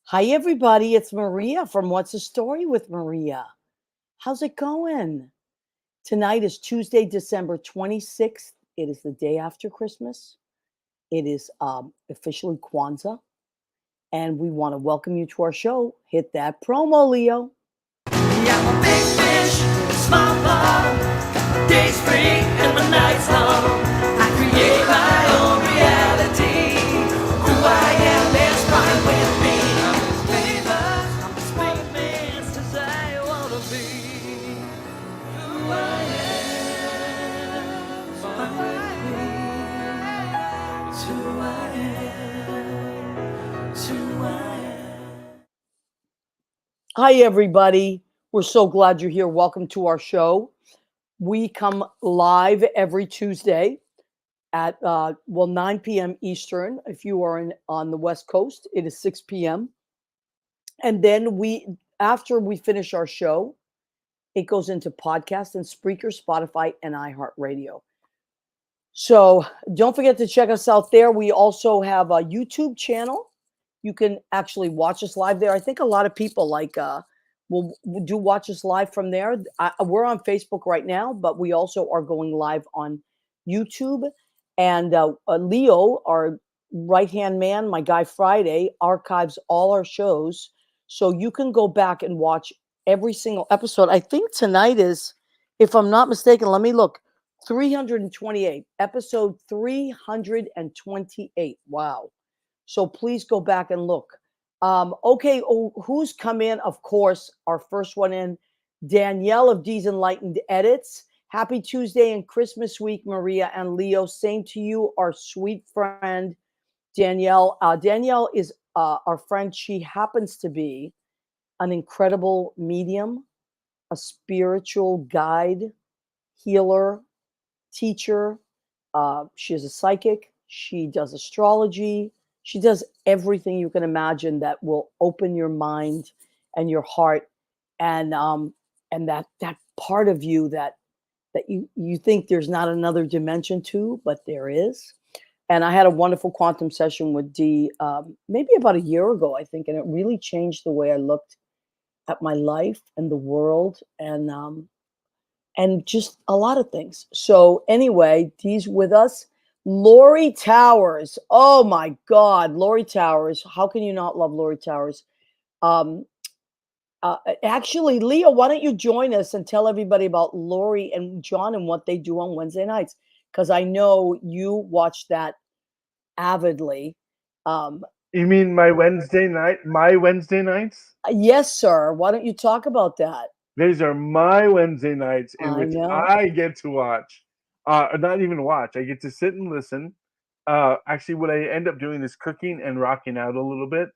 Hi, everybody. It's Maria from What's the Story with Maria. How's it going? Tonight is Tuesday, December 26th. It is the day after Christmas. It is officially Kwanzaa. And we want to welcome you to our show. Hit that promo, Leo. Yeah, I'm a big fish in a small pond. My day's free and my night's long. I create my own reality. Who I am is fine with me. I'm famous, I'm as famous as I wanna be. Who I am is fine with me. It's who I am. It's who I am. Hi, everybody. We're so glad you're here. Welcome to our show. We come live every Tuesday at 9 p.m. Eastern. If you are on the West Coast, it is 6 p.m. And then after we finish our show, it goes into podcast and Spreaker, Spotify, and iHeartRadio. So don't forget to check us out there. We also have a YouTube channel. You can actually watch us live there. I think a lot of people will do watch us live from there. We're on Facebook right now, but we also are going live on YouTube. And Leo, our right-hand man, my guy Friday, archives all our shows. So you can go back and watch every single episode. I think tonight is, if I'm not mistaken, let me look, 328, episode 328. Wow. So please go back and look. Okay, who's come in? Of course, our first one in, Danielle of D's Enlightened Edits. Happy Tuesday and Christmas week, Maria and Leo. Same to you, our sweet friend, Danielle. Danielle is our friend. She happens to be an incredible medium, a spiritual guide, healer, teacher. She is a psychic. She does astrology. She does everything you can imagine that will open your mind and your heart, and that part of you that you think there's not another dimension to, but there is. And I had a wonderful quantum session with Dee maybe about a year ago, I think, and it really changed the way I looked at my life and the world, and just a lot of things. So anyway, Dee's with us. Lori Towers. Oh my God, Lori Towers. How can you not love Lori Towers? Um, actually, Leo, why don't you join us and tell everybody about Lori and John and what they do on Wednesday nights? Because I know you watch that avidly. Um, You mean my Wednesday nights? yes, sir. Why don't you talk about that? These are my Wednesday nights in I which know. I get to watch, or not even watch. I get to sit and listen. Actually, what I end up doing is cooking and rocking out a little bit,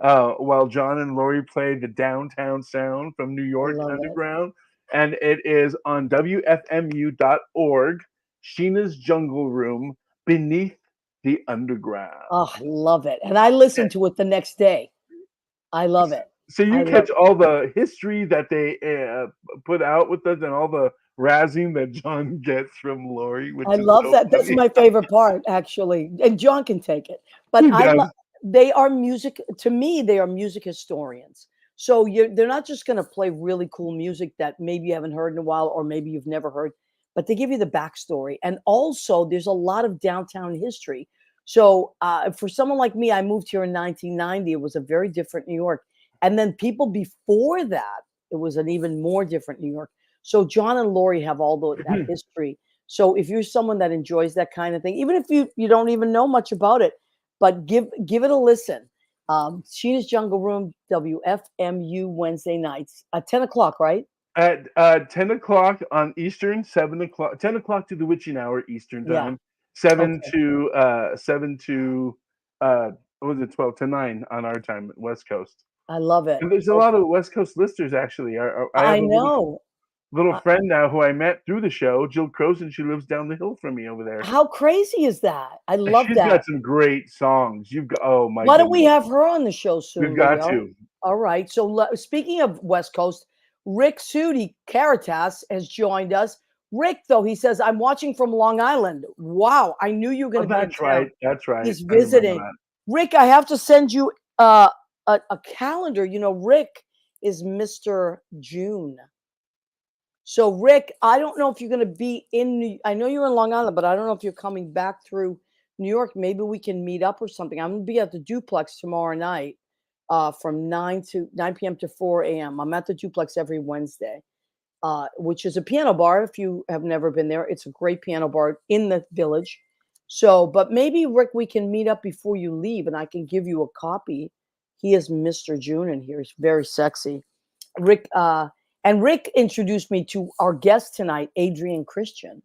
while John and Lori play the Downtown Sound from New I York love it. Underground, and it is on WFMU.org, Sheena's Jungle Room, Beneath the Oh, Underground. I love it. And I listened to it the next day. I love it. So you I love catch all the history that they put out with us and all the razzing that John gets from Lori, I which is love so that. That's funny. my favorite part, actually. And John can take it. But He does. they are music to me, they are music historians. So they're not just going to play really cool music that maybe you haven't heard in a while or maybe you've never heard, but they give you the backstory. And also there's a lot of downtown history. So for someone like me, I moved here in 1990. It was a very different New York. And then people before that, it was an even more different New York. So John and Lori have all that history. So if you're someone that enjoys that kind of thing, even if you don't even know much about it, but give it a listen. Sheena's Jungle Room, WFMU Wednesday nights at 10 o'clock, right? At 10 o'clock on Eastern, 7 o'clock, 10 o'clock to the witching hour Eastern Yeah. time, seven Okay. to what was it, 12 to 9 on our time, West Coast. I love it. And there's a lot Okay. of West Coast listeners actually. I I have a know. little Uh, friend now who I met through the show, Jill Croson. She lives down the hill from me over there. how crazy is that? I And love she's got that. some great songs. You've got, oh my Why don't we goodness, have her on the show we've soon, got Leo? to. All right. So speaking of West Coast, Rick Sudi Caritas has joined us. Rick, though, he says, I'm watching from Long Island. Wow. I knew you were going Oh, to be in that's town. right. That's right. He's I remember visiting. that. Rick, I have to send you a calendar. You know, Rick is Mr. June. So, Rick, I don't know if you're going to be in I know you're in Long Island, but I don't know if you're coming back through New York. Maybe we can meet up or something. I'm going to be at the Duplex tomorrow night from 9 p.m. to 4 a.m. I'm at the Duplex every Wednesday, which is a piano bar. If you have never been there, it's a great piano bar in the village. So, but maybe, Rick, we can meet up before you leave and I can give you a copy. He is Mr. June in here. He's very sexy. Rick, and Rick introduced me to our guest tonight, Adrian Christian.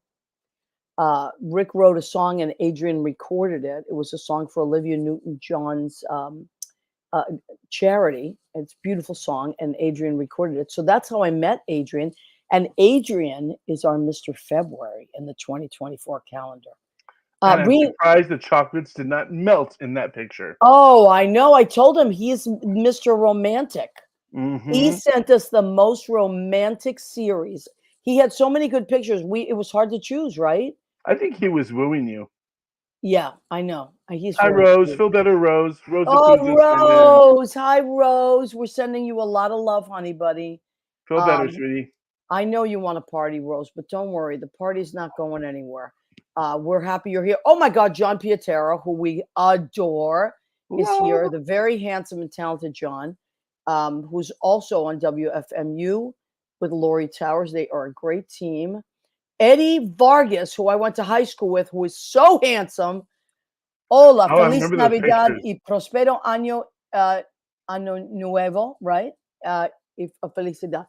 Rick wrote a song and Adrian recorded it. It was a song for Olivia Newton-John's uh, charity. It's a beautiful song, and Adrian recorded it. So that's how I met Adrian. And Adrian is our Mr. February in the 2024 calendar. And I'm surprised the chocolates did not melt in that picture. Oh, I know. I told him he is Mr. Romantic. Mm-hmm. He sent us the most romantic series. He had so many good pictures. It was hard to choose, right? I think he was wooing you. Yeah, I know. He's Hi, very Rose. cute. Feel better, Rose. Rose. Oh, Rose. Hi, Rose. We're sending you a lot of love, honey buddy. Feel better, sweetie. I know you want to party, Rose, but don't worry. The party's not going anywhere. We're happy you're here. Oh, my God. John Pietero, who we adore, is here. The very handsome and talented John, who's also on WFMU with Lori Towers. They are a great team. Eddie Vargas, who I went to high school with, who is so handsome. Hola, feliz Navidad y prospero año, año nuevo, right? Y felicidad.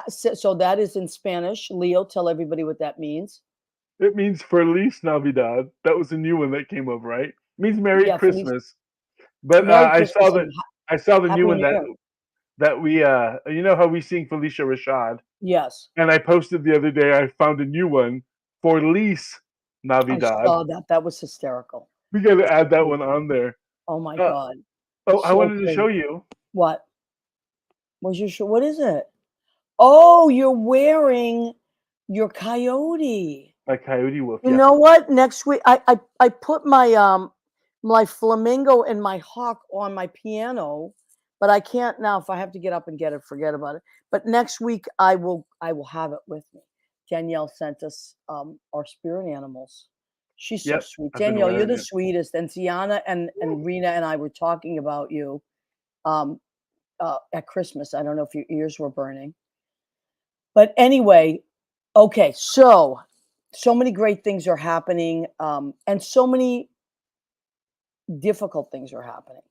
So that is in Spanish. Leo, tell everybody what that means. It means Feliz Navidad. That was a new one that came up, right? It means Merry Christmas. But Merry I saw Christmas I saw the Happy new one New that we you know how we sing Felicia Rashad? Yes. And I posted the other day I found a new one, Feliz Navidad. I saw that. That was hysterical. We got to add that one on there. Oh my God. Oh, I wanted to show you. What? What is it? Oh, you're wearing your coyote. My coyote wolf. You know what? Next week I put my my flamingo and my hawk on my piano, but I can't now. If I have to get up and get it, forget about it. But next week I will have it with me. Danielle sent us our spirit animals. She's so sweet. Danielle, you're the sweetest. And Tiana and Rena and I were talking about you at Christmas. I don't know if your ears were burning. But anyway, okay, so many great things are happening, and so many difficult things are happening.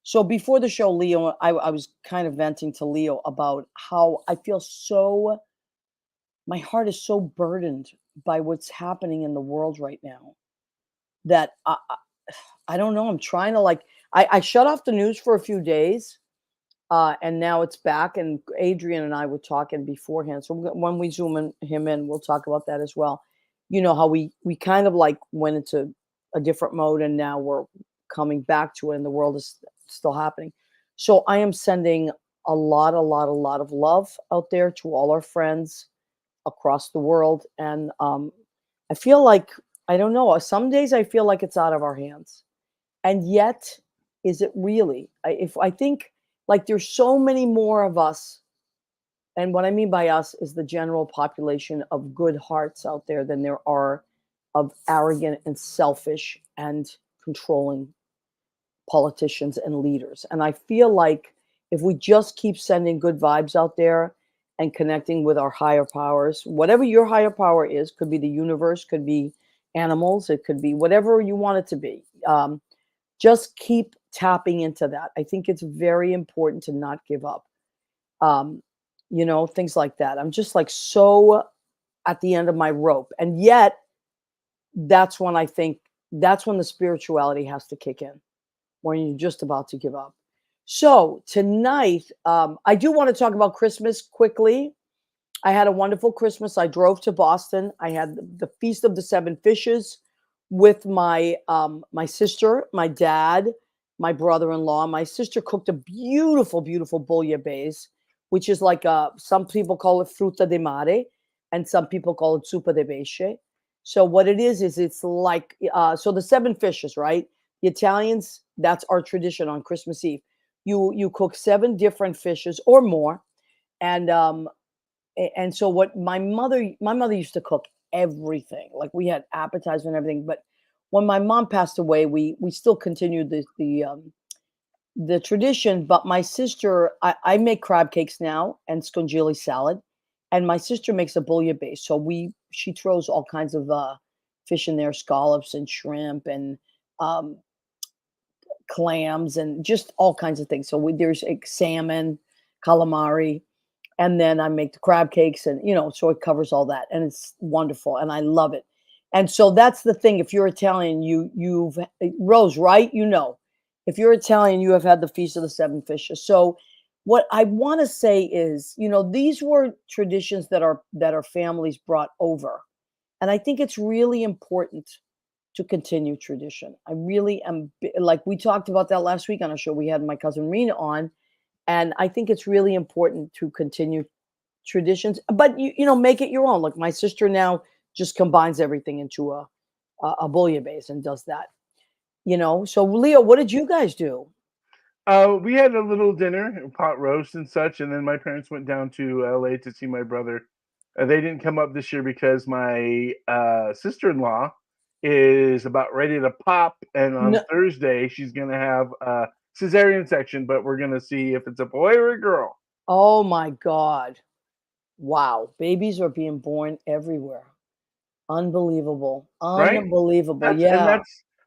So before the show, Leo, I was kind of venting to Leo about how I feel my heart is so burdened by what's happening in the world right now that I don't know. I'm trying to I shut off the news for a few days. And now it's back. And Adrian and I were talking beforehand. So when we zoom him in, we'll talk about that as well. You know how we kind of went into a different mode, and now we're coming back to it, and the world is still happening. So I am sending a lot of love out there to all our friends across the world. And I feel like, I don't know, some days I feel like it's out of our hands. And yet, is it really? I think there's so many more of us, and what I mean by us is the general population of good hearts out there than there are of arrogant and selfish and controlling politicians and leaders. And I feel like if we just keep sending good vibes out there and connecting with our higher powers, whatever your higher power is, could be the universe, could be animals, it could be whatever you want it to be. Just keep tapping into that. I think it's very important to not give up. You know, things like that. I'm just so at the end of my rope. And yet that's when the spirituality has to kick in, when you're just about to give up. So tonight, I do want to talk about Christmas quickly. I had a wonderful Christmas. I drove to Boston. I had the Feast of the Seven Fishes with my my sister, my dad, my brother-in-law. My sister cooked a beautiful bouillabaisse, which is some people call it fruta de mare, and some people call it zuppa de pesce. So what it is it's so the seven fishes, right? The Italians, that's our tradition on Christmas Eve. You cook 7 different fishes or more, and and so what my mother used to cook everything. Like we had appetizers and everything, but when my mom passed away, we still continued the tradition. But my sister, I make crab cakes now and scongili salad, and my sister makes a bouillabaisse. So she throws all kinds of fish in there, scallops and shrimp and um, clams and just all kinds of things. So there's like salmon, calamari, and then I make the crab cakes, and so it covers all that, and it's wonderful, and I love it. And so that's the thing. If you're Italian, you've Rose, right? If you're Italian, you have had the Feast of the Seven Fishes. So what I want to say is, these were traditions that our families brought over, and I think it's really important to continue tradition. I really am like we talked about that last week on a show. We had my cousin Rena on, and I think it's really important to continue traditions, but make it your own. Like my sister now just combines everything into a bouillabaisse and does that. So Leo, what did you guys do? We had a little dinner, pot roast and such, and then my parents went down to LA to see my brother. They didn't come up this year because my sister-in-law is about ready to pop, and on No, Thursday she's gonna have a cesarean section, but we're gonna see if it's a boy or a girl, oh my God. Wow. Babies are being born everywhere. Unbelievable. right? Unbelievable. That's and Yeah.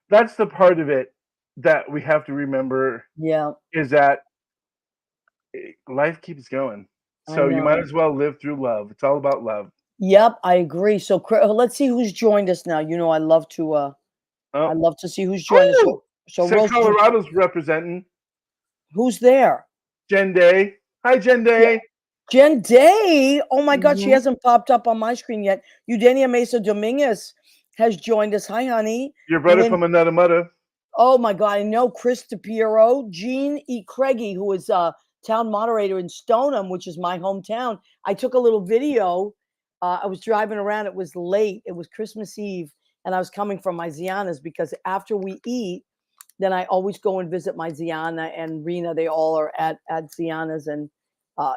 that's the part of it that we have to remember Yeah. is that life keeps going. I So you might know. as well live through love. It's all about love. Yep, I agree. So let's see who's joined us now. I Oh, love to see who's joined us. oh! So So Rose, did you Colorado's representing who's there? Jen Day. Hi, Jen Yeah. Day. Jen Day. Oh my God, she Mhm. hasn't popped up on my screen yet. Eudenia Mesa Dominguez has joined us. Hi, honey. Your brother Lynn. from another mother. Oh my God, I know Chris DePiero, Jean E. Craigie, who is a town moderator in Stoneham, which is my hometown. I took a little video. I was driving around. It was late. It was Christmas Eve, and I was coming from my Ziana's because after we eat, then I always go and visit my Ziana and Rena. They all are at Ziana's, and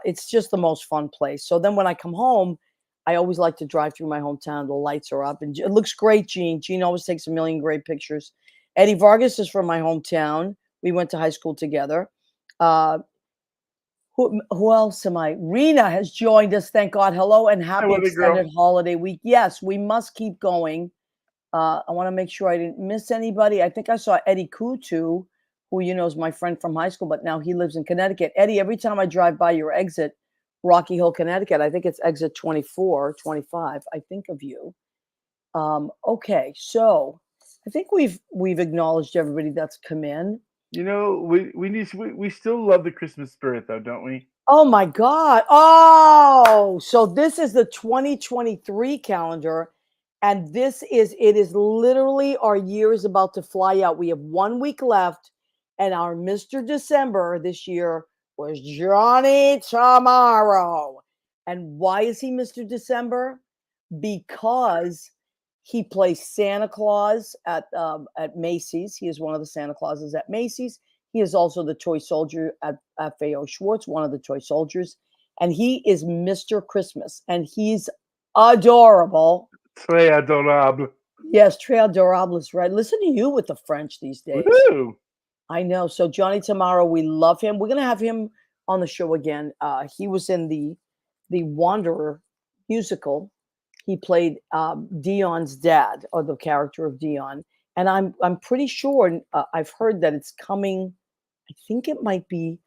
it's just the most fun place. So then when I come home, I always like to drive through my hometown. The lights are up, and it looks great. Gene always takes a million great pictures. Eddie Vargas is from my hometown. We went to high school together. Uh, who else am I? Rena has joined us. Thank God. Hello and Hi, happy weather girl. extended holiday week. Yes, we must keep going. I want to make sure I didn't miss anybody. I think I saw Eddie Kutu, who is my friend from high school, but now he lives in Connecticut. Eddie, every time I drive by your exit, Rocky Hill, Connecticut, I think it's exit 24, 25. I think of you. Okay, so I think we've acknowledged everybody that's come in. We still love the Christmas spirit though, don't we? Oh my God. Oh, so this is the 2023 calendar. And it is literally our year is about to fly out. We have 1 week left. And our Mr. December this year was Johnny Tomorrow. And why is he Mr. December? Because he plays Santa Claus at Macy's. He is one of the Santa Clauses at Macy's. He is also the toy soldier at Fayot Schwartz, one of the toy soldiers, and he is Mr. Christmas, and he's adorable. Très adorable. Yes, très adorable is right. Listen to you with the French these days. Woo! I know. So Johnny Tomorrow, we love him. We're gonna have him on the show again. He was in the Wanderer musical. He played Dion's dad, or the character of Dion. And I'm pretty sure I've heard that it's coming. I think it might be,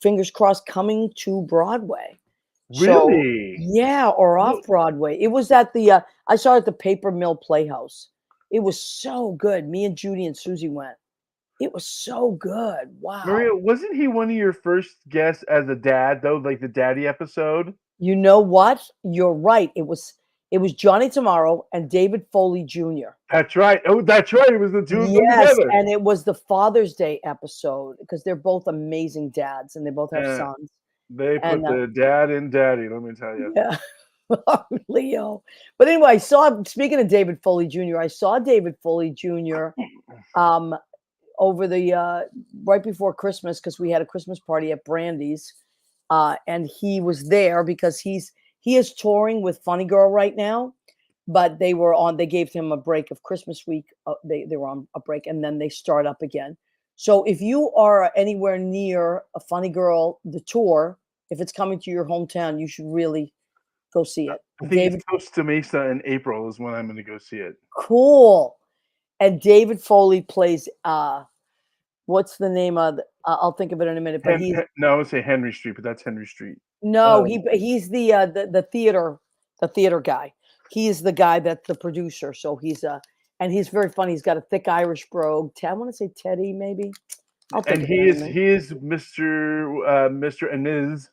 fingers crossed, coming to Broadway. So Really? yeah, or Well, off Broadway. It was at the I saw it at the Paper Mill Playhouse. It was so good. Me and Judy and Susie went. It was so good. Wow. Maria, wasn't he one of your first guests as a dad though, like the daddy episode? You know what? You're right. It was Johnny Tomorrow and David Foley Jr. That's right. Oh, that's right. It was the two of them Yes, together. and it was the Father's Day episode because they're both amazing dads and they both have Yeah, sons. they And put the dad in daddy. Let me tell you. yeah, Leo. But anyway, speaking of David Foley Jr., I saw David Foley Jr. Um, over the right before Christmas because we had a Christmas party at Brandy's, and he was there because he is touring with Funny Girl right now, but they were on. They gave him a break of Christmas week. They were on a break, and then they start up again. So if you are anywhere near a Funny Girl the tour, if it's coming to your hometown, you should really go see it. I think it's David, Costa Mesa in April is when I'm going to go see it. cool. And David Foley plays what's the name of I'll think of it in a minute, but No, I would say Henry Street, but that's Henry Street. no, he's the theater guy. He is the guy that's the producer. So and he's very funny. He's got a thick Irish brogue. I want to say Teddy, maybe. I'll think And of it in a minute. he is Mr. and Ms.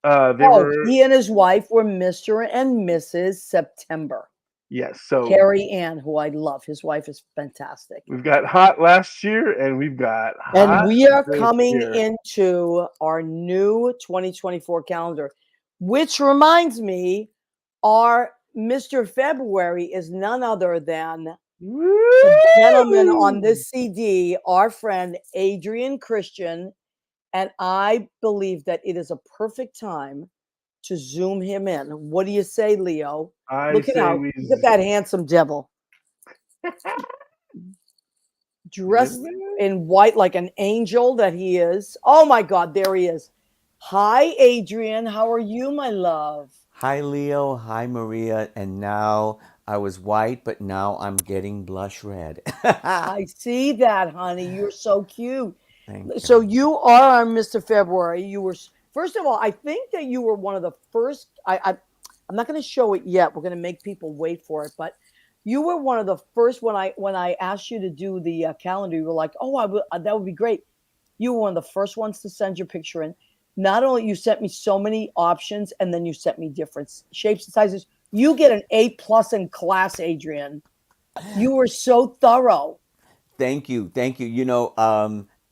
They Oh, were he and his wife were Mr. and Mrs. September. yes. So Carrie Ann, who I love. His wife is fantastic. we've got hot last year, and we've got And hot we are this coming year. into our new 2024 calendar, which reminds me, our Mr. February is none other than the gentleman on Woo! this CD, our friend Adrian Christian. And I believe that it is a perfect time to zoom him in. What do you say, Leo? I Look say look at that handsome devil. Dressed in white like an angel that he is. Oh my God, there he is. Hi, Adrian. How are you, my love? Hi, Leo. Hi, Maria. And now I was white, but now I'm getting blush red. I see that, honey. You're so cute. Thank So you. you are our Mr. February. You were, first of all, I think that you were one of the first. I'm not going to show it yet. We're going to make people wait for it, but you were one of the first when I asked you to do the calendar. You were like, "Oh, that would be great." You were one of the first ones to send your picture in. Not only you sent me so many options, and then you sent me different shapes and sizes. You get an A+ in class, Adrian. You were so thorough. Thank you. Thank you.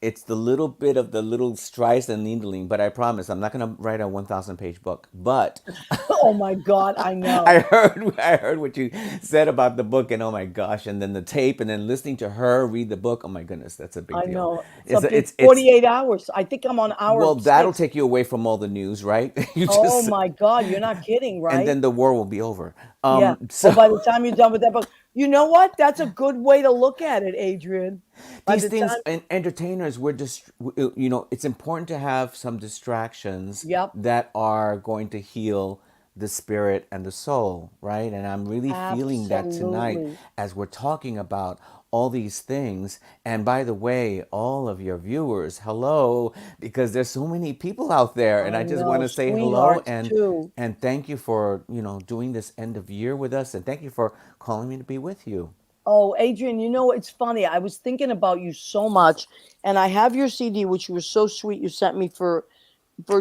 It's the little bit of the little strice and needling, but I promise I'm not going to write a 1,000 page book. But Oh my God, I know. I heard what you said about the book, and oh my gosh, and then the tape, and then listening to her read the book. Oh my goodness, that's a big I deal. know. It's It's up a, to it's 48 hours. I think I'm on hour well, that'll 6. take you away from all the news, right? You Oh just my God, you're not kidding, and right? then the war will be over. Yeah. Oh, So by the time you're done with that book, you know what? That's a good way to look at it, Adrian. By these the things time, and entertainers, we're just it's important to have some distractions yep, that are going to heal the spirit and the soul, right? And I'm really feeling that tonight absolutely. as we're talking about all these things. And by the way, all of your viewers, hello, because there's so many people out there, and I I just want know, to say hello sweethearts too. and thank you for doing this end of year with us, and thank you for calling me to be with you. Oh, Adrian, you know, it's funny. I was thinking about you so much, and I have your CD, which you were so sweet. You sent me for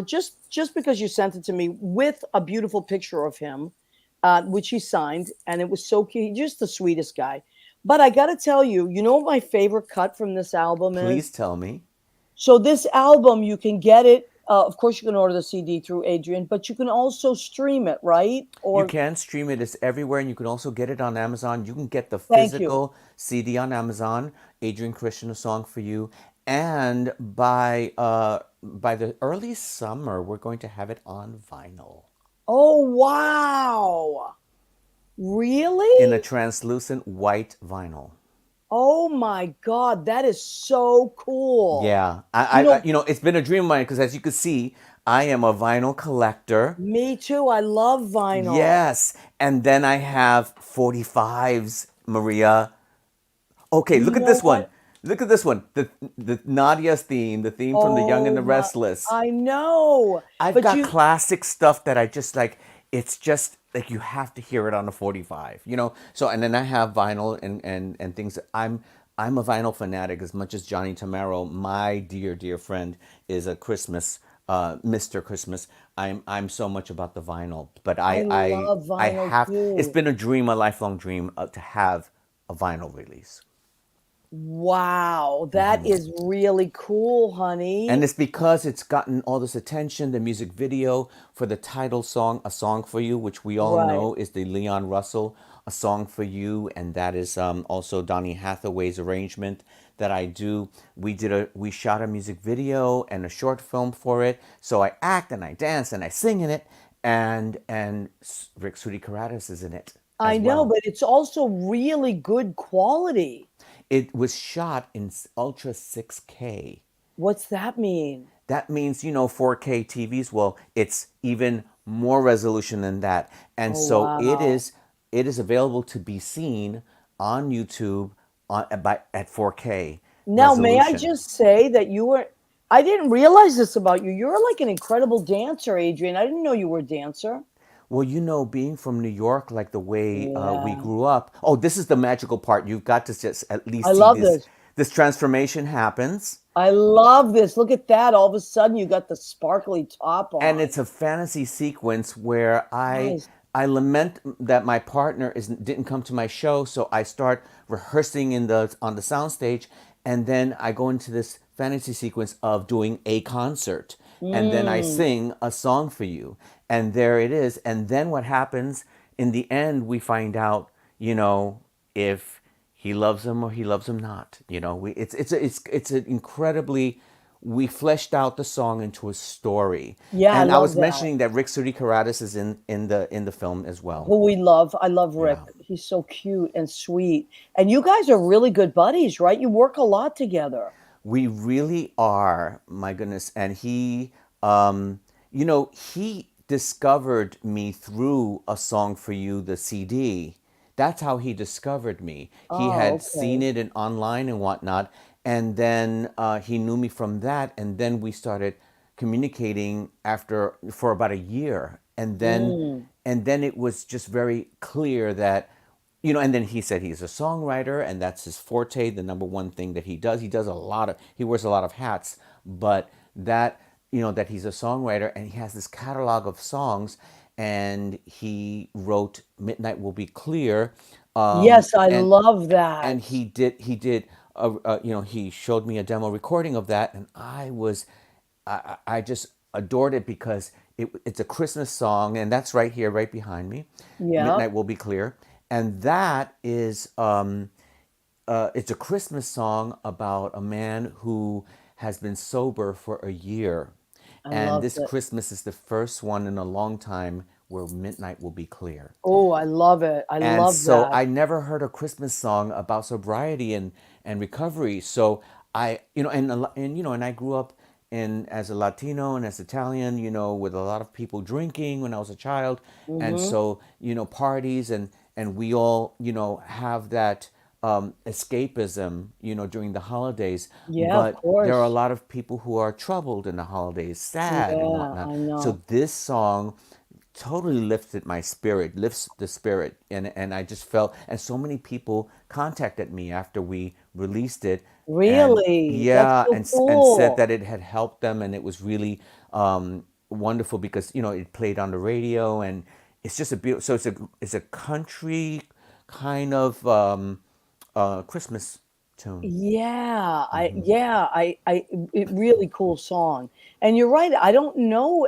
just because you sent it to me with a beautiful picture of him, which he signed, and it was so cute. He's just the sweetest guy. But I got to tell you, you know what my favorite cut from this album Please is? tell me. So this album, you can get it. Of course, you can order the CD through Adrian, but you can also stream it, right? You Or can stream it. It's everywhere, and you can also get it on Amazon. You can get the thank you. physical CD on Amazon. Adrian Christian, a song for you. And by the early summer, we're going to have it on vinyl Oh wow! in a Really? translucent white vinyl. Oh my God, that is so cool. Yeah, You know, it's been a dream of mine because, as you can see, I am a vinyl collector. me too. I love vinyl. Yes, and then I have 45s, Maria. Okay, You look at know this what? one. Look at this one. The Nadia's theme, the theme from The Young and Oh the my, Restless. I know. I've But got you, classic stuff that I just like. It's just like you have to hear it on a 45. So, and then I have vinyl and things. I'm a vinyl fanatic as much as Johnny Tamaro, my dear friend, is a Christmas Mr. Christmas. I'm so much about the vinyl, but I I love I vinyl have. It's too. been a dream, a lifelong dream, to have a vinyl release. Wow, that is really cool, And honey. it's because it's gotten all this attention. The music video for the title song, A Song for You, which we all Right. know is the Leon Russell, A Song for You. And that is also Donny Hathaway's arrangement that I do. We shot a music video and a short film for it. So I act and I dance and I sing in it. And Rick Sudi Karatis is in it I as know, well. but it's also really good quality. It was shot in Ultra 6K. What's that mean? That means, 4K TVs, well, it's even more resolution than that. And Oh, so wow. it is available to be seen on YouTube at 4K Now, may I resolution. just say that I didn't realize this about you. You're like an incredible dancer, Adrian. I didn't know you were a dancer. Well, being from New York, like the way we Yeah. grew up. Oh, this is the magical part. You've got to just at I least see love this. this. This transformation happens. I love this. Look at that. All of a sudden, you got the sparkly top And on. it's a fantasy sequence where Nice. I lament that my partner didn't come to my show, so I start rehearsing on the soundstage, and then I go into this fantasy sequence of doing a concert, and then I Mm. sing a song for you, and there it is. And then what happens in the end? We find out, if he loves him or he loves him not. It's an incredibly, we fleshed out the song into a story. Yeah, I And I love was that. mentioning that Rick Sudi is in the film as well. Who we love. I love Rick. Yeah. He's so cute and sweet. And you guys are really good buddies, right? You work a lot together. We really are, my goodness. And he discovered me through A Song for You, the CD. That's how he discovered me. He Oh, had seen okay. it online and whatnot. And then he knew me from that. And then we started communicating for about a year. Mm. And then it was just very clear that and then he said he's a songwriter and that's his forte, the number one thing that he does. He wears a lot of hats, but that he's a songwriter and he has this catalog of songs, and he wrote Midnight Will Be Clear. Yes, I And love that. he showed me a demo recording of that, and I just adored it because it's a Christmas song, and that's right here, right behind me. Yep. Midnight Will Be Clear, and that is it's a Christmas song about a man who has been sober for a year, I and love this it. Christmas is the first one in a long time where midnight will be clear. Oh, I love it. I And love so that. I never heard a Christmas song about sobriety and recovery. So and I grew up as a Latino and as Italian, with a lot of people drinking when I was a child, and Hmm. so parties, and we all have that escapism during the holidays. Yeah, of But there are a course. lot of people who are troubled in the holidays, sad and Yeah, whatnot. I So know. this song totally lifts the spirit, and I just felt, and so many people contacted me after we released it, and Really? That's yeah, so and said cool. that it had helped them, and it was really wonderful because it played on the radio, and it's just a beautiful. So it's a country kind of Christmas tune. Yeah, really cool song. And you're right. I don't know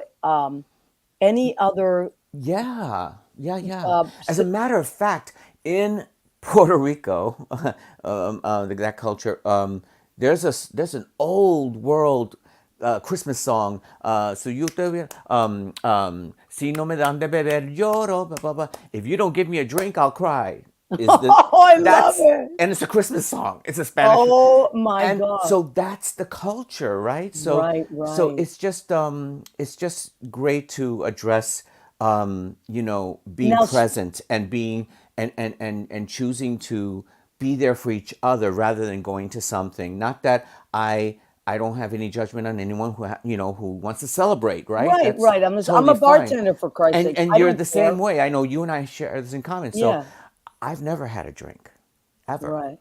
any other Yeah, yeah, yeah. uh, As s- a matter of fact, in Puerto Rico, that culture, there's an old world Christmas song. So you si no me dan de beber lloro, blah, blah, blah. If you don't give me a drink, I'll cry. Is the Oh, I love that's it. and it's a Christmas song. It's a Spanish, Oh my and God. so that's the culture, right? Right, So right. it's just great to address being Now, present and being and choosing to be there for each other rather than going to something. Not that I don't have any judgment on anyone who wants to celebrate, right? right, That's right. I'm totally a fine. bartender for Christ's And sakes. and I you're don't the care. same way. I know you and I share this in common. So Yeah, I've never had a drink ever, right.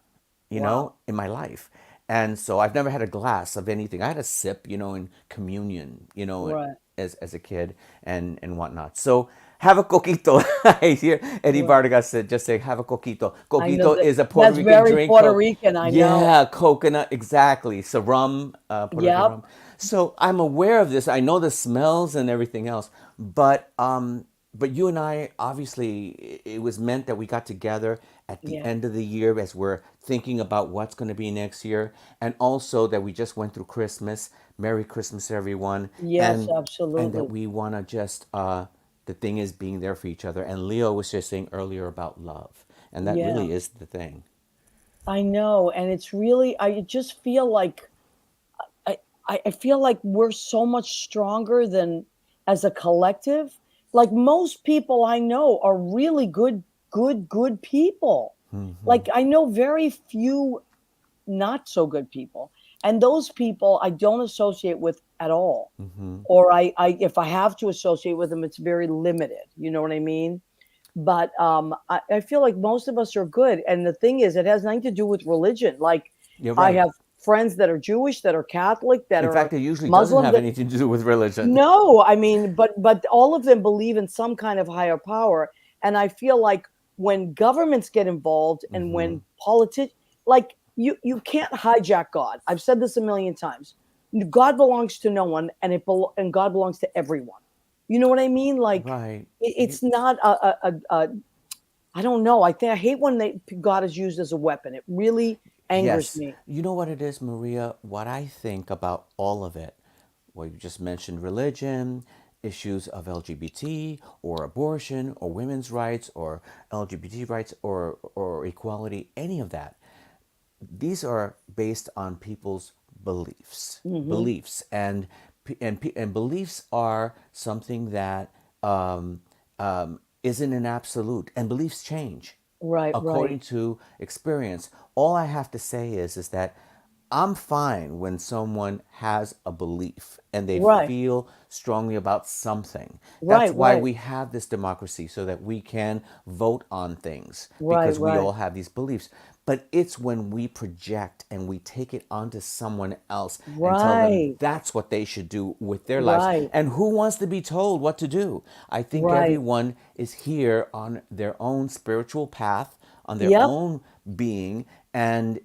Wow. in my life. And so I've never had a glass of anything. I had a sip, in communion, Right. as a kid and whatnot. So Have a coquito. I hear Eddie Right. Vargas said, just say, have a coquito. I know Coquito that is a Puerto that's Rican very drink. Puerto Rican. I know. Yeah, coconut, exactly. So rum, Puerto Rican Yep. rum. So I'm aware of this. I know the smells and everything else. But you and I, obviously, it was meant that we got together at the Yeah. end of the year as we're thinking about what's going to be next year. And also that we just went through Christmas. Merry Christmas, everyone. Yes, And that absolutely. we want to just the thing is being there for each other. And Leo was just saying earlier about love, and that Yeah. really is the thing. I know. And it's really, I just feel like I, I feel like we're so much stronger than as a collective. Like most people I know are really good people. Like I know very few not so good people. And those people I don't associate with at all. Or I if I have to associate with them, it's very limited. You know what I mean? But I feel like most of us are good. And the thing is, it has nothing to do with religion. Like You're I right. have friends that are Jewish, that are Catholic, that In fact, are it usually doesn't Muslim, have that anything to do with religion. no, I mean, but all of them believe in some kind of higher power. And I feel like when governments get involved and when politics, like you can't hijack God. I've said this a million times. God belongs to no one, and and God belongs to everyone. You know what I mean? Like Right. it's not a I don't know. I think I hate when God is used as a weapon. It really angers Yes. me. You know what it is, Maria? What I think about all of it, well, you just mentioned religion, issues of LGBT or abortion or women's rights or LGBT rights or equality, any of that. These are based on people's beliefs. Hmm. Beliefs and beliefs are something that isn't an absolute, and beliefs change Right, right, according to experience. All I have to say is that I'm fine when someone has a belief and they right, feel strongly about something. That's right, why right, we have this democracy, so that we can vote on things, right, because we right, all have these beliefs. But it's when we project and we take it onto someone else and tell them right, that's what they should do with their lives. right, And who wants to be told what to do? I think right. everyone is here on their own spiritual path, on their Yep, own being, and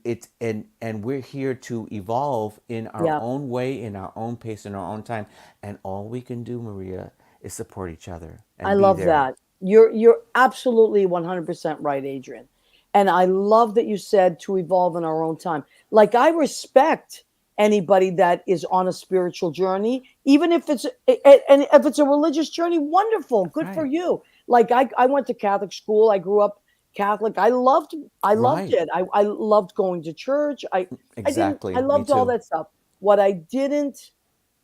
we're here to evolve in our yep. own way, in our own pace, in our own time. And all we can do, Maria, is support each other I and be love there. that. You're absolutely 100% right, Adrian. And I love that you said to evolve in our own time. Like I respect anybody that is on a spiritual journey, even if it's and if it's a religious journey, wonderful, good for Right. you. Like I went to Catholic school. I grew up Catholic. I loved Right. it. I loved going to church. I Exactly. Me loved all too. that stuff. What I didn't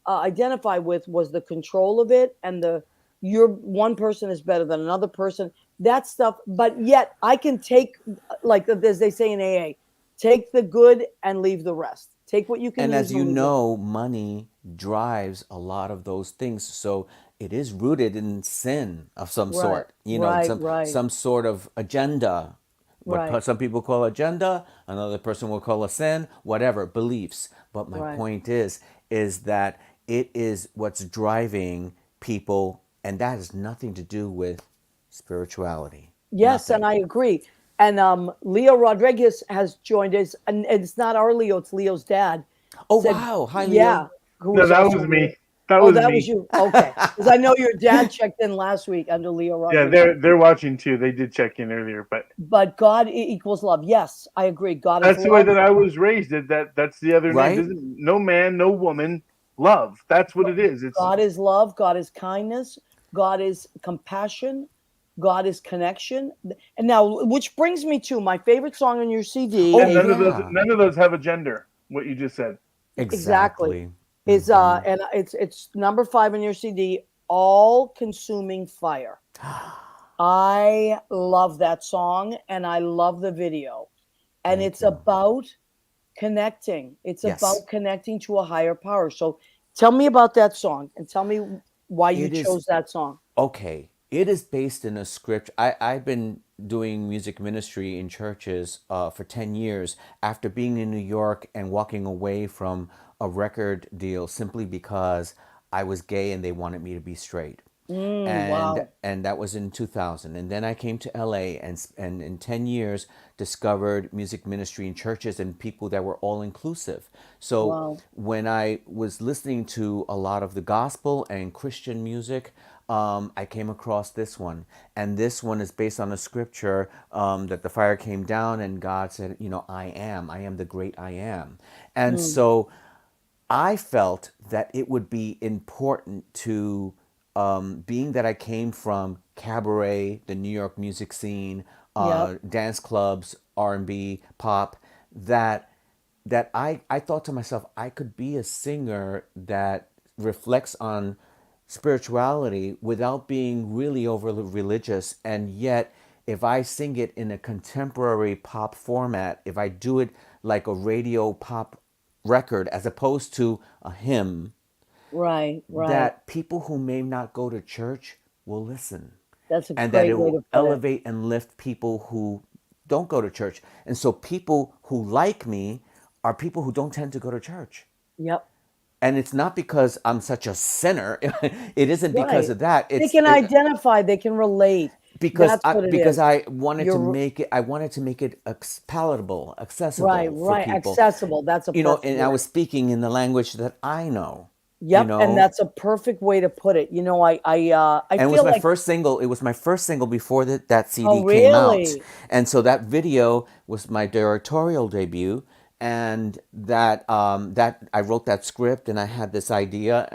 identify with was the control of it and the you're one person is better than another person, that stuff. But yet I can take, like as they say in AA, take the good and leave the rest. Take what you can And use as and you leave the rest. know, money drives a lot of those things. So it is rooted in sin of some Right, sort, right, some right, sort of agenda. What right, some people call agenda, another person will call a sin, whatever, beliefs. But my right. point is that it is what's driving people, and that has nothing to do with spirituality. Yes, and Nothing. I agree. And Leo Rodriguez has joined us, and it's not our Leo, it's Leo's dad. Oh Said, wow. Hi yeah, Leo. who No, is that also was a Leo. me. That Oh, was that was me. you. Okay, because I know your dad checked in last week under Leo Yeah, Rodriguez. they're watching too. They did check in earlier, but But God equals love. Yes, I agree. God is that's the way love. that I was raised. That's the other name. Right? There's no man, no woman, love. That's what it is. It's God is love. God is kindness. God is compassion. God is connection. And now, which brings me to my favorite song on your CD, Oh and Adrian. yeah. none of those have a gender. What you just said. Exactly. Exactly. Is and it's number 5 on your CD, All Consuming Fire. I love that song and I love the video. And Thank it's you. about connecting. It's Yes. about connecting to a higher power. So tell me about that song and tell me why you It is chose that song. okay. It is based in a script. I've been doing music ministry in churches for 10 years after being in New York and walking away from a record deal simply because I was gay and they wanted me to be straight. Wow. And that was in 2000. And then I came to LA and in 10 years discovered music ministry in churches and people that were all inclusive. So Wow. when I was listening to a lot of the gospel and Christian music, I came across this one. And this one is based on a scripture that the fire came down and God said, you know, I am the great I am. And Mm. so I felt that it would be important to, being that I came from cabaret, the New York music scene, Yep. dance clubs, R&B, pop, that I thought to myself, I could be a singer that reflects on spirituality without being really overly religious, and yet if I sing it in a contemporary pop format, if I do it like a radio pop record as opposed to a hymn, Right. Right. that people who may not go to church will listen, That's a and that great it way will to put it. elevate and lift people who don't go to church. And so people who like me are people who don't tend to go to church. Yep. And it's not because I'm such a sinner. It isn't because Right. of that. They can identify, they can relate. That's what it Because is. I wanted to You're make it, I wanted to make it palatable, right, accessible for right. people. Accessible. That's a You know, perfect and I word. was speaking in the language that I know, you Yep, and know. that's a perfect way to put it. I And it was feel my like, first single. It was my first single before that oh CD came out. really? And so that video was my directorial debut. And that I wrote that script, and I had this idea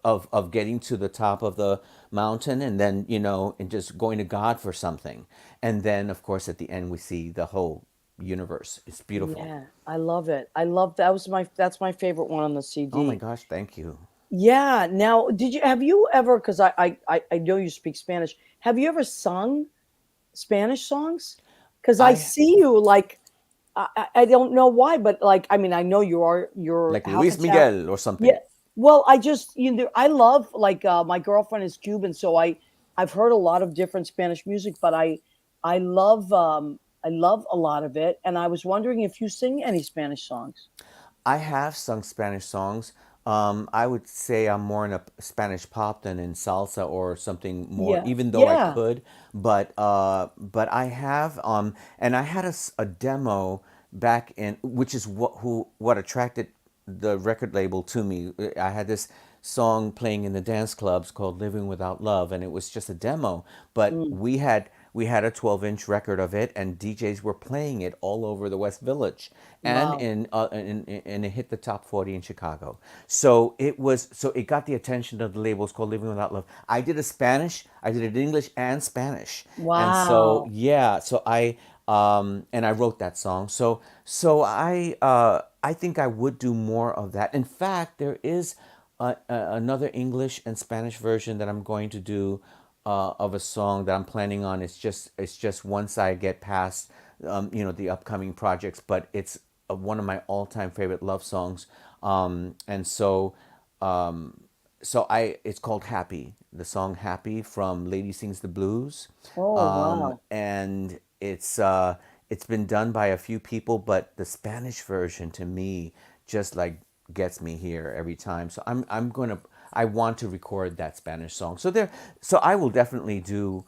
of getting to the top of the mountain, and then, you know, and just going to God for something. And then, of course, at the end, we see the whole universe. It's beautiful. Yeah, I love it. I love that's my favorite one on the Oh my CD. gosh, thank you. Yeah. Now, have you ever, because I know you speak Spanish, have you ever sung Spanish songs? Because I I see you like I don't know why, but like I mean I know you're like half Luis Italian. Miguel or Yeah. something. Well, I just I love like my girlfriend is Cuban, so I've heard a lot of different Spanish music, but I love a lot of it, and I was wondering if you sing any Spanish songs. I have sung Spanish songs. I would say I'm more in a Spanish pop than in salsa or something more, Yeah. even though I Yeah. could. But I have, and I had a demo back in, which is what attracted the record label to me. I had this song playing in the dance clubs called "Living Without Love," and it was just a demo. But Mm, we had a 12-inch record of it, and DJs were playing it all over the West Village, and wow. and it hit the top 40 in Chicago. So it got the attention of the labels called "Living Without Love." I did it in English and Spanish, and so Wow. yeah, so and I wrote that song. So I think I would do more of that. In fact, there is another English and Spanish version that I'm going to do of a song that I'm planning on. It's just once I get past you know, the upcoming projects, but it's one of my all-time favorite love songs. And so so I it's called Happy, the song Happy from Lady Sings the Blues. Oh, wow. And it's been done by a few people, but the Spanish version to me just like gets me here every time. So I want to record that Spanish song. So I will definitely do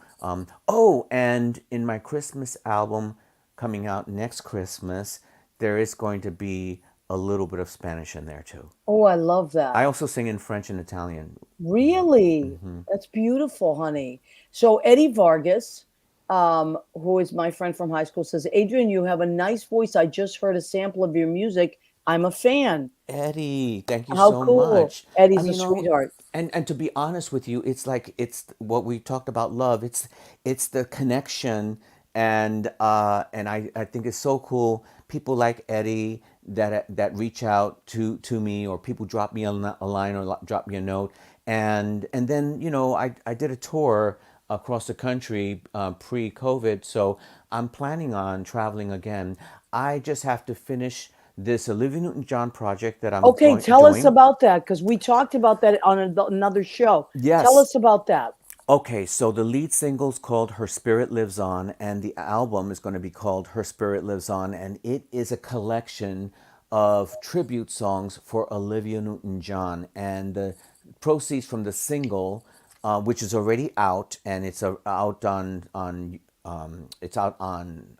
oh, and in my Christmas album coming out next Christmas, there is going to be a little bit of Spanish in there too. Oh, I love I that. also sing in French and Italian. Really? That's beautiful, honey. So Eddie Vargas, who is my friend from high school, says, Adrian, you have a nice voice. I just heard a sample of your music. I'm a fan. Eddie, thank you How so cool. much. Eddie's a You know, sweetheart. and to be honest with you, it's like it's what we talked about love. It's the connection, and I think it's so cool. People like Eddie that reach out to me, or people drop me a line or drop me a note, and then, you know, I did a tour across the country pre-COVID, so I'm planning on traveling again. I just have to finish this Olivia Newton-John project that I'm Okay, going tell us doing. about that because we talked about that on another show. Tell Yes. us about that. Okay, so the lead single's called Her Spirit Lives On, and the album is going to be called Her Spirit Lives On, and it is a collection of tribute songs for Olivia Newton-John. And the proceeds from the single which is already out, and it's out it's out on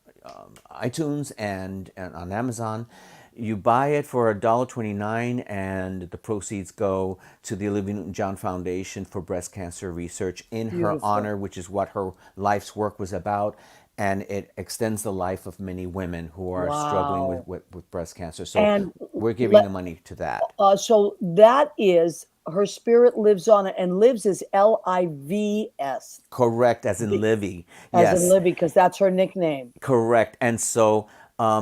iTunes and on Amazon. You buy it for $1.29, and the proceeds go to the Olivia Newton-John Foundation for Breast Cancer Research in her Beautiful. honor, which is what her life's work was about. And it extends the life of many women who are struggling Wow. with breast cancer. So And we're giving let the money to that. so that is her spirit lives on it, and lives is Livs, Correct, as in Livy. as in Yes, Libby, because that's her nickname. correct. And so,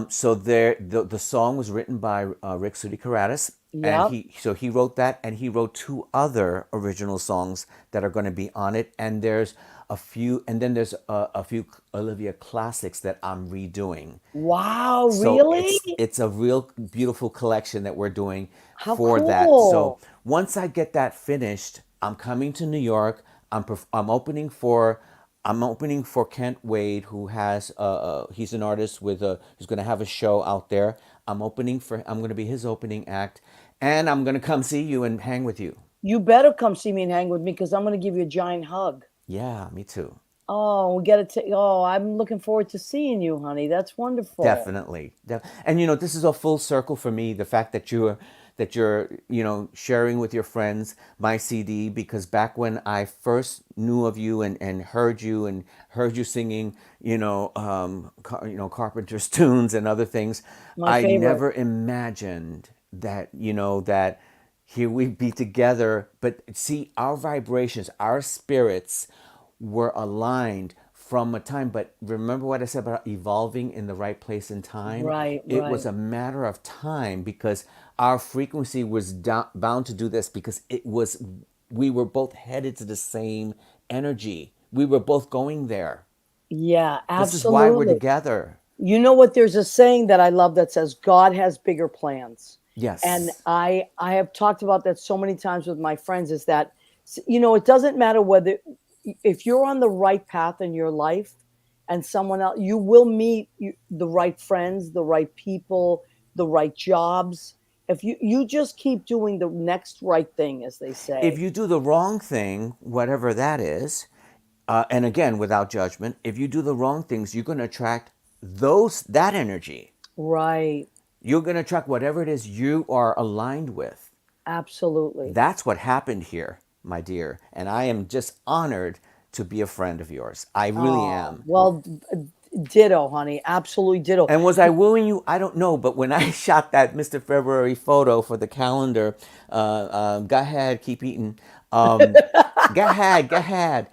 so there, the song was written by Rick Sudikaratis, and Yep. he wrote that, and he wrote two other original songs that are going to be on it. And there's a few, and then there's a few Olivia classics that I'm redoing. Wow, So really? it's a real beautiful collection that we're doing How for that. So cool. once I get that finished, I'm coming to New York. I'm opening for Kent Wade, who has he's an artist with a who's going to have a show out there. I'm going to be his opening act, and I'm going to come see you and hang with you. You better come see me and hang with me, because I'm going to give you a giant hug. Yeah, me too. Oh, we got to. Oh, I'm looking forward to seeing you, honey. That's wonderful. Definitely. And this is a full circle for me. The fact that you're sharing with your friends my CD, because back when I first knew of you and heard you singing, Carpenter's tunes and other things, My I favorite. never imagined that that here we'd be together. But see, our vibrations, our spirits were aligned from a time. But remember what I said about evolving in the right place and time? Right, It was right. a matter of time, because our frequency was bound to do this, because we were both headed to the same energy. We were both going there. Yeah, This is why we're absolutely. together. You know what? There's a saying that I love that says God has bigger plans. And Yes. I have talked about that so many times with my friends, is that it doesn't matter whether, if you're on the right path in your life, and someone else, you will meet the right friends, the right people, the right jobs. If you just keep doing the next right thing, as they If say. you do the wrong thing, whatever that is, and again, without judgment, if you do the wrong things, you're going to attract that energy. Right. You're going to attract whatever it is you are aligned with. Absolutely. That's what happened here, my dear. And I am just honored to be a friend of yours. I really Oh, am. well, ditto, honey. Absolutely ditto. And was I wooing you? I don't know. But when I shot that Mr. February photo for the calendar, go ahead, keep eating. Um, go ahead.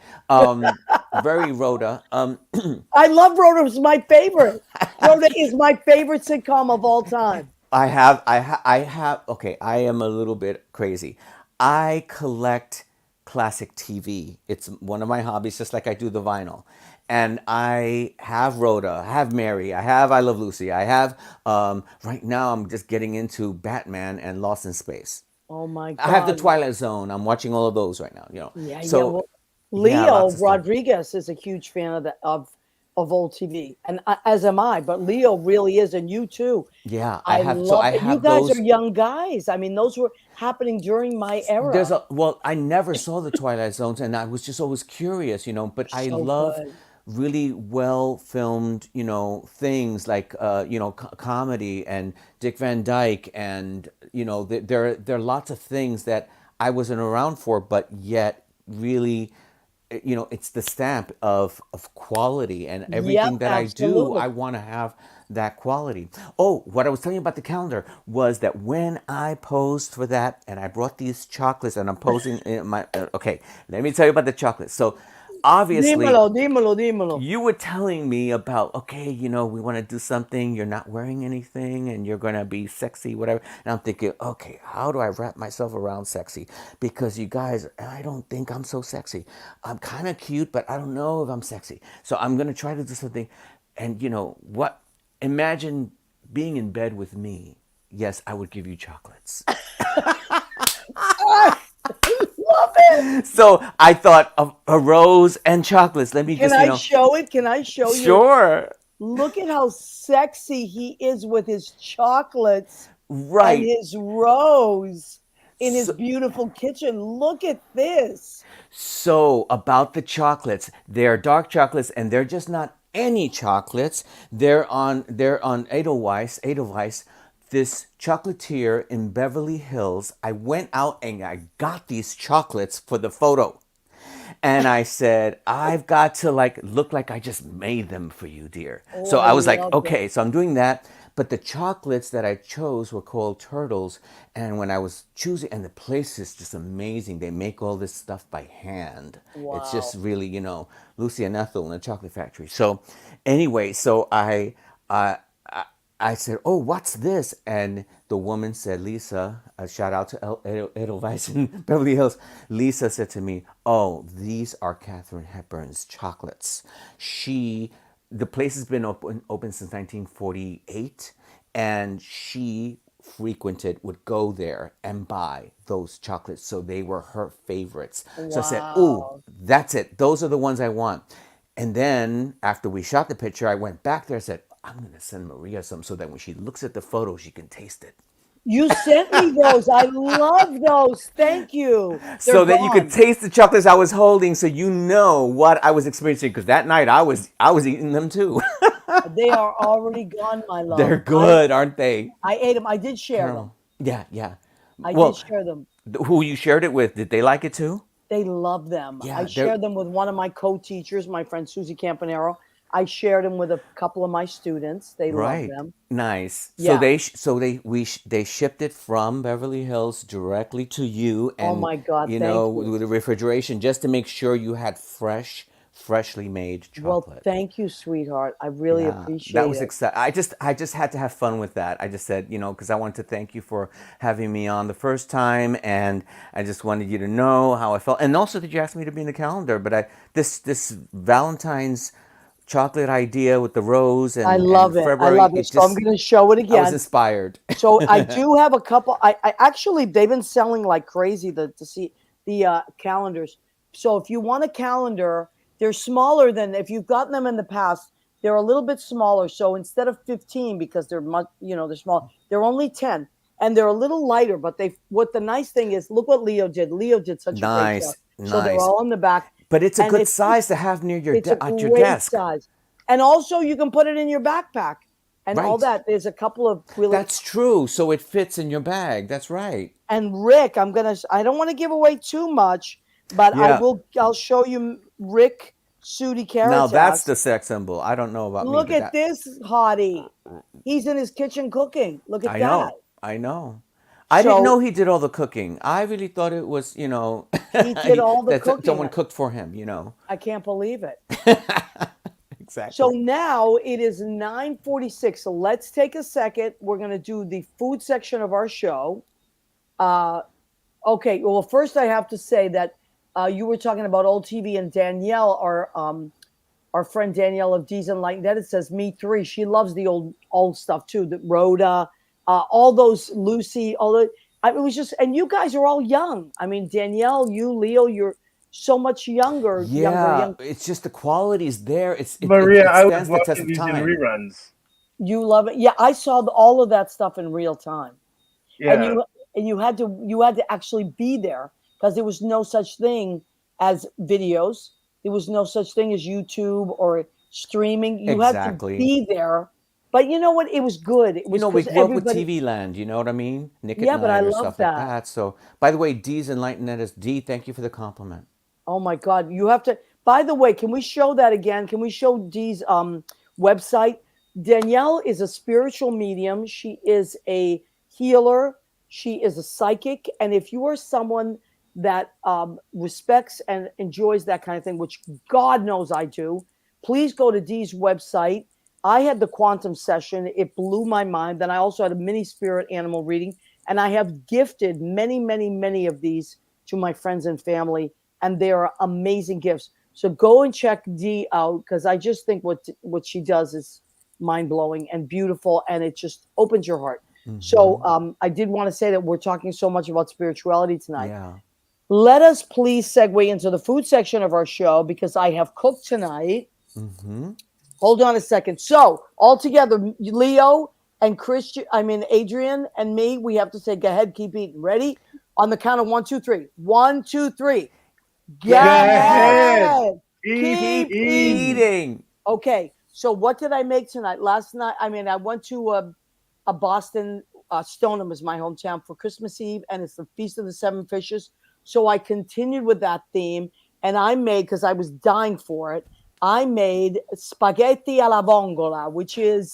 Very Rhoda. I love Rhoda. It's my favorite. Rhoda is my favorite sitcom of all time. I have, okay, I am a little bit crazy. I collect classic TV. It's one of my hobbies, just like I do the vinyl. And I have Rhoda, I have Mary, I have I Love Lucy, I have, right now I'm just getting into Batman and Lost in Space. Oh my I have the God. Twilight Zone. I'm watching all of those right now. Yeah, yeah. So, Well, yeah, Leo lots of stuff. Rodriguez is a huge fan of old TV, and as am I. But Leo really is, and you too. Yeah, I I love it. You have guys are those. young guys. I mean, those were happening during my era. Well, I never saw the Twilight Zones, and I was just always curious, but I So love good. really well filmed, things like, comedy and Dick Van Dyke, and there are lots of things that I wasn't around for, but yet really, it's the stamp of quality, and Yep, everything that I do, absolutely. I want to have that quality. Oh, what I was telling you about the calendar was that when I posed for that, and I brought these chocolates, and I'm posing in my okay, let me tell you about the chocolates. So obviously, Dímelo, dímelo, dímelo. you were telling me about, okay, we want to do something, you're not wearing anything, and you're going to be sexy, whatever. And I'm thinking, okay, how do I wrap myself around sexy? Because you guys, I don't think I'm so sexy. I'm kind of cute, but I don't know if I'm sexy. So I'm going to try to do something. And what? Imagine being in bed with me. Yes, I would give you chocolates. Ah, love it. So I thought of a rose and chocolates. Let me Can just, I show it? Can I show you? sure. Look at how sexy he is with his chocolates and Right. his rose. in his beautiful kitchen. Look at this. So about the chocolates, they're dark chocolates, and they're just not any chocolates. They're on Edelweiss, this chocolatier in Beverly Hills. I went out and I got these chocolates for the photo. And I said, I've got to like look like I just made them for you, dear. Oh, So I I was like, love that. okay, so I'm doing that. But the chocolates that I chose were called turtles. And when I was choosing, and the place is just amazing. They make all this stuff by hand. It's just Wow. really, Lucy and Ethel in a chocolate factory. So anyway, so I said, "Oh, what's this?" And the woman said, "Lisa, a shout out to Edelweiss in Beverly Hills." Lisa said to me, "Oh, these are Katharine Hepburn's chocolates. The place has been open since 1948, and she would go there and buy those chocolates. So they were her favorites. So I said, "Ooh, Wow. that's it. Those are the ones I want." And then after we shot the picture, I went back there and said, I'm going to send Maria some so that when she looks at the photo, she can taste it. You sent me those. I love those. Thank you. They're So that you could gone. taste the chocolates I was holding so you know what I was experiencing. Because that night I was eating them too. They are already gone, my They're love. good, aren't they? I ate them. I did share them. Caramel. Yeah, yeah. I did Well, share them. who you shared it with, did they like it too? They love them. I Yeah, they're shared them with one of my co-teachers, my friend Susie Campanero. I shared them with a couple of my students. They love right. them. Nice. So Yeah. they shipped it from Beverly Hills directly to you, Oh and my God. Thank you. with the refrigeration just to make sure you had freshly made Well, chocolate. thank you, sweetheart. I really Yeah, that appreciate was it. exciting. I just had to have fun with that. I just said, because I wanted to thank you for having me on the first time, and I just wanted you to know how I felt, and also that you asked me to be in the calendar. But this Valentine's chocolate idea with the rose I and love it. I love February, it. it So I'm just going to show it I was again. inspired. So I do have a couple. I actually they've been selling like crazy to see the calendars. So if you want a calendar, they're smaller than if you've gotten them in the past. They're a little bit smaller. So instead of 15, because they're much, they're small, they're only 10, and they're a little lighter. But they what the nice thing is, look what Leo did. Leo did such a great job. Nice, So they're nice. all in the back, But it's a and good size to have near it's a at your great desk, size, and also you can put it in your backpack and all right? that. There's a couple of really. That's true. So it fits in your bag. That's right. And Rick, I don't want to give away too much, but Yeah. I'll show you Rick Sudi Now that's Caritas. the sex symbol. I don't know about me, Look but at that this hottie. He's in his kitchen cooking. Look at I that. know. I know. I didn't So know he did all the cooking. I really thought it was, he did all the that cooking. someone cooked for him, I can't believe it. So Exactly. now it is 9:46. So let's take a second. We're going to do the food section of our show. Uh, okay. Well, first I have to say that you were talking about old TV, and Danielle, our friend Danielle of D's and Light Dead, it says me three. She loves the old stuff too. The Rhoda, all those Lucy, all the. It was just, and you guys are all young. I mean, Danielle, you, Leo, you're so much Yeah, young. it's just the quality is there. Maria, It I was stands the test watching of these in time. reruns. You love it. Yeah, I saw all of that stuff in real time, and Yeah. you had to actually be there because there was no such thing as videos. There was no such thing as YouTube or streaming. You had to Exactly. be there. But you know what? It was good. It was We because grew up with everybody. TV Land, you know what I mean? Nick at Yeah, but I Night or love stuff like that. that. So, by the way, D's Enlightened is D. Thank you for the compliment. Oh my God. You have to, by the way, can we show that again? Can we show Dee's website? Danielle is a spiritual medium. She is a healer. She is a psychic. And if you are someone that respects and enjoys that kind of thing, which God knows I do, please go to Dee's website. I had the quantum session. It blew my mind. Then I also had a mini spirit animal reading. And I have gifted many, many, many of these to my friends and family, and they are amazing gifts. So go and check Dee out because I just think what she does is mind blowing and beautiful, and it just opens your heart. So Hmm. I did want to say that we're talking so much about spirituality tonight. Yeah. Let us please segue into the food section of our show because I have cooked tonight. Hmm. Hold on a second. So all together, Leo and Christian, Adrian and me, we have to say, go ahead, keep eating. Ready? On the count of 1, 2, 3. 1, 2, 3. Get ahead. Get. Keep Keep eating. Eating. Okay, so what did I make tonight? Last night, I mean, I went to a Boston, Stoneham is my hometown for Christmas Eve, and it's the Feast of the Seven Fishes. So I continued with that theme, and I made, because I was dying for it, I made spaghetti alla vongola, which is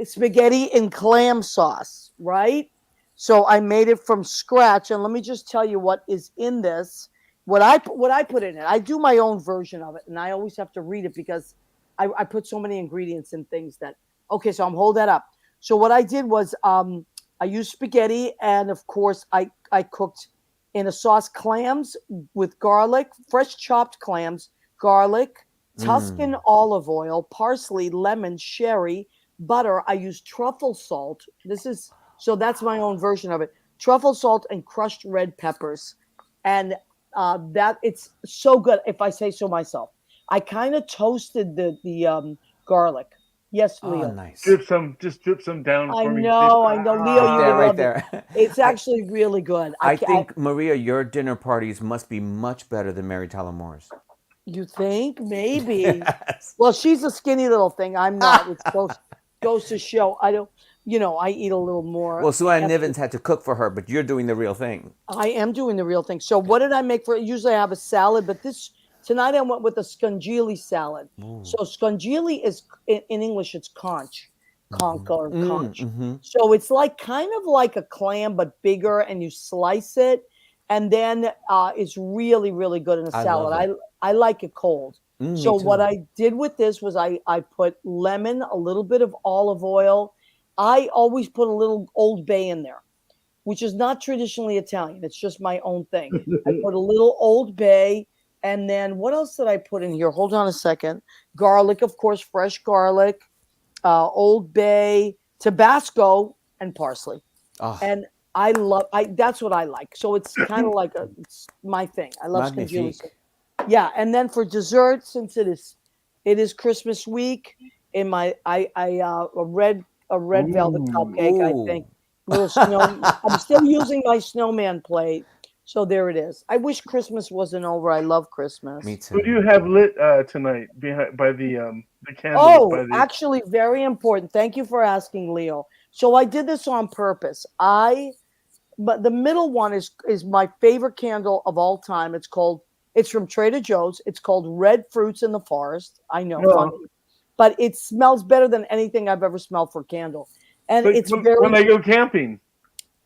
spaghetti in clam sauce, right? So I made it from scratch, and let me just tell you what is in this. What I put in it. I do my own version of it, and I always have to read it because I put so many ingredients in things that. Okay, so I'm hold that up. So what I did was I used spaghetti, and of course I cooked in a sauce clams with garlic, fresh chopped clams, garlic, Tuscan olive oil, parsley, lemon, sherry, butter. I use truffle salt. So that's my own version of it. Truffle salt and crushed red peppers, and that it's so good. If I say so myself, I kind of toasted the garlic. Yes, Oh, Leo. nice. Just drip some down I for me. know, Leo. Right You there, would right love it. there. It's actually really good. I think, Maria, your dinner parties must be much better than Mary Tyler Moore's. You think maybe? Yes. Well, she's a skinny little thing. I'm not. Which goes to show. I don't. I eat a little more. Well, Sue Ann after- Nivens had to cook for her, but you're doing the real thing. I am doing the real thing. So what did I make for it? Usually I have a salad, but tonight I went with a scungili salad. So scungili is in English it's conch or conch. So it's like kind of like a clam but bigger, and you slice it, and then it's really really good in a I salad. love it. I like it cold. So Me what too. I did with this was I put lemon, a little bit of olive oil. I always put a little Old Bay in there, which is not traditionally Italian. It's just my own thing. I put a little Old Bay, and then what else did I put in here? Hold on a second. Garlic, of course, fresh garlic, Old Bay, Tabasco, and parsley. Oh, And that's what I like. So it's kind of like it's my thing. I love scungili. magnifique. Yeah, and then for dessert, since it is Christmas week, in my a red velvet cupcake, I Ooh. think. Little snow. I'm still using my snowman plate. So there it is. I wish Christmas wasn't over. I love Christmas. Me too. Who do you have lit tonight behind by the candles? Oh, By the actually, very important. Thank you for asking, Leo. So I did this on purpose. But the middle one is my favorite candle of all time. It's from Trader Joe's. It's called Red Fruits in the Forest. I know, No. funny, but it smells better than anything I've ever smelled for a candle, and But it's when very I go camping,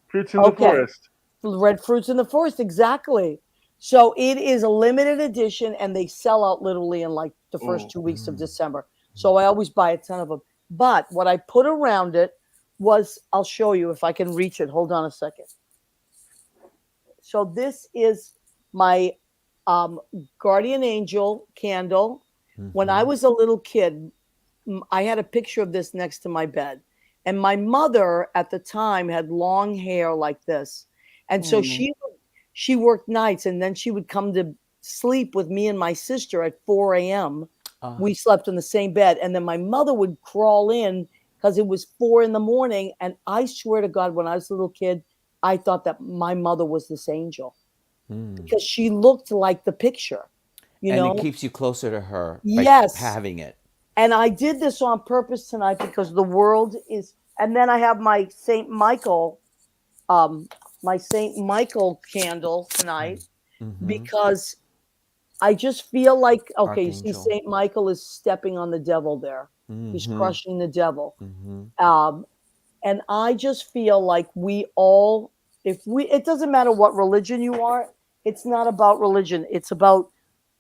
fruits in the okay. forest. Red Fruits in the Forest, exactly. So it is a limited edition, and they sell out literally in like the first 2 weeks of December. So I always buy a ton of them. But what I put around it was, I'll show you if I can reach it. Hold on a second. So this is my guardian angel candle. When I was a little kid, I had a picture of this next to my bed. And my mother at the time had long hair like this. And so she worked nights, and then she would come to sleep with me and my sister at 4 a.m. We slept in the same bed. And then my mother would crawl in because it was 4 in the morning. And I swear to God, when I was a little kid, I thought that my mother was this angel because she looked like the picture, And it keeps you closer to her by Yes. having it. And I did this on purpose tonight because the world is. And then I have my Saint Michael candle tonight because I just feel like, okay, you see, Archangel. Saint Michael is stepping on the devil there. He's crushing the devil. And I just feel like it doesn't matter what religion you are, it's not about religion. It's about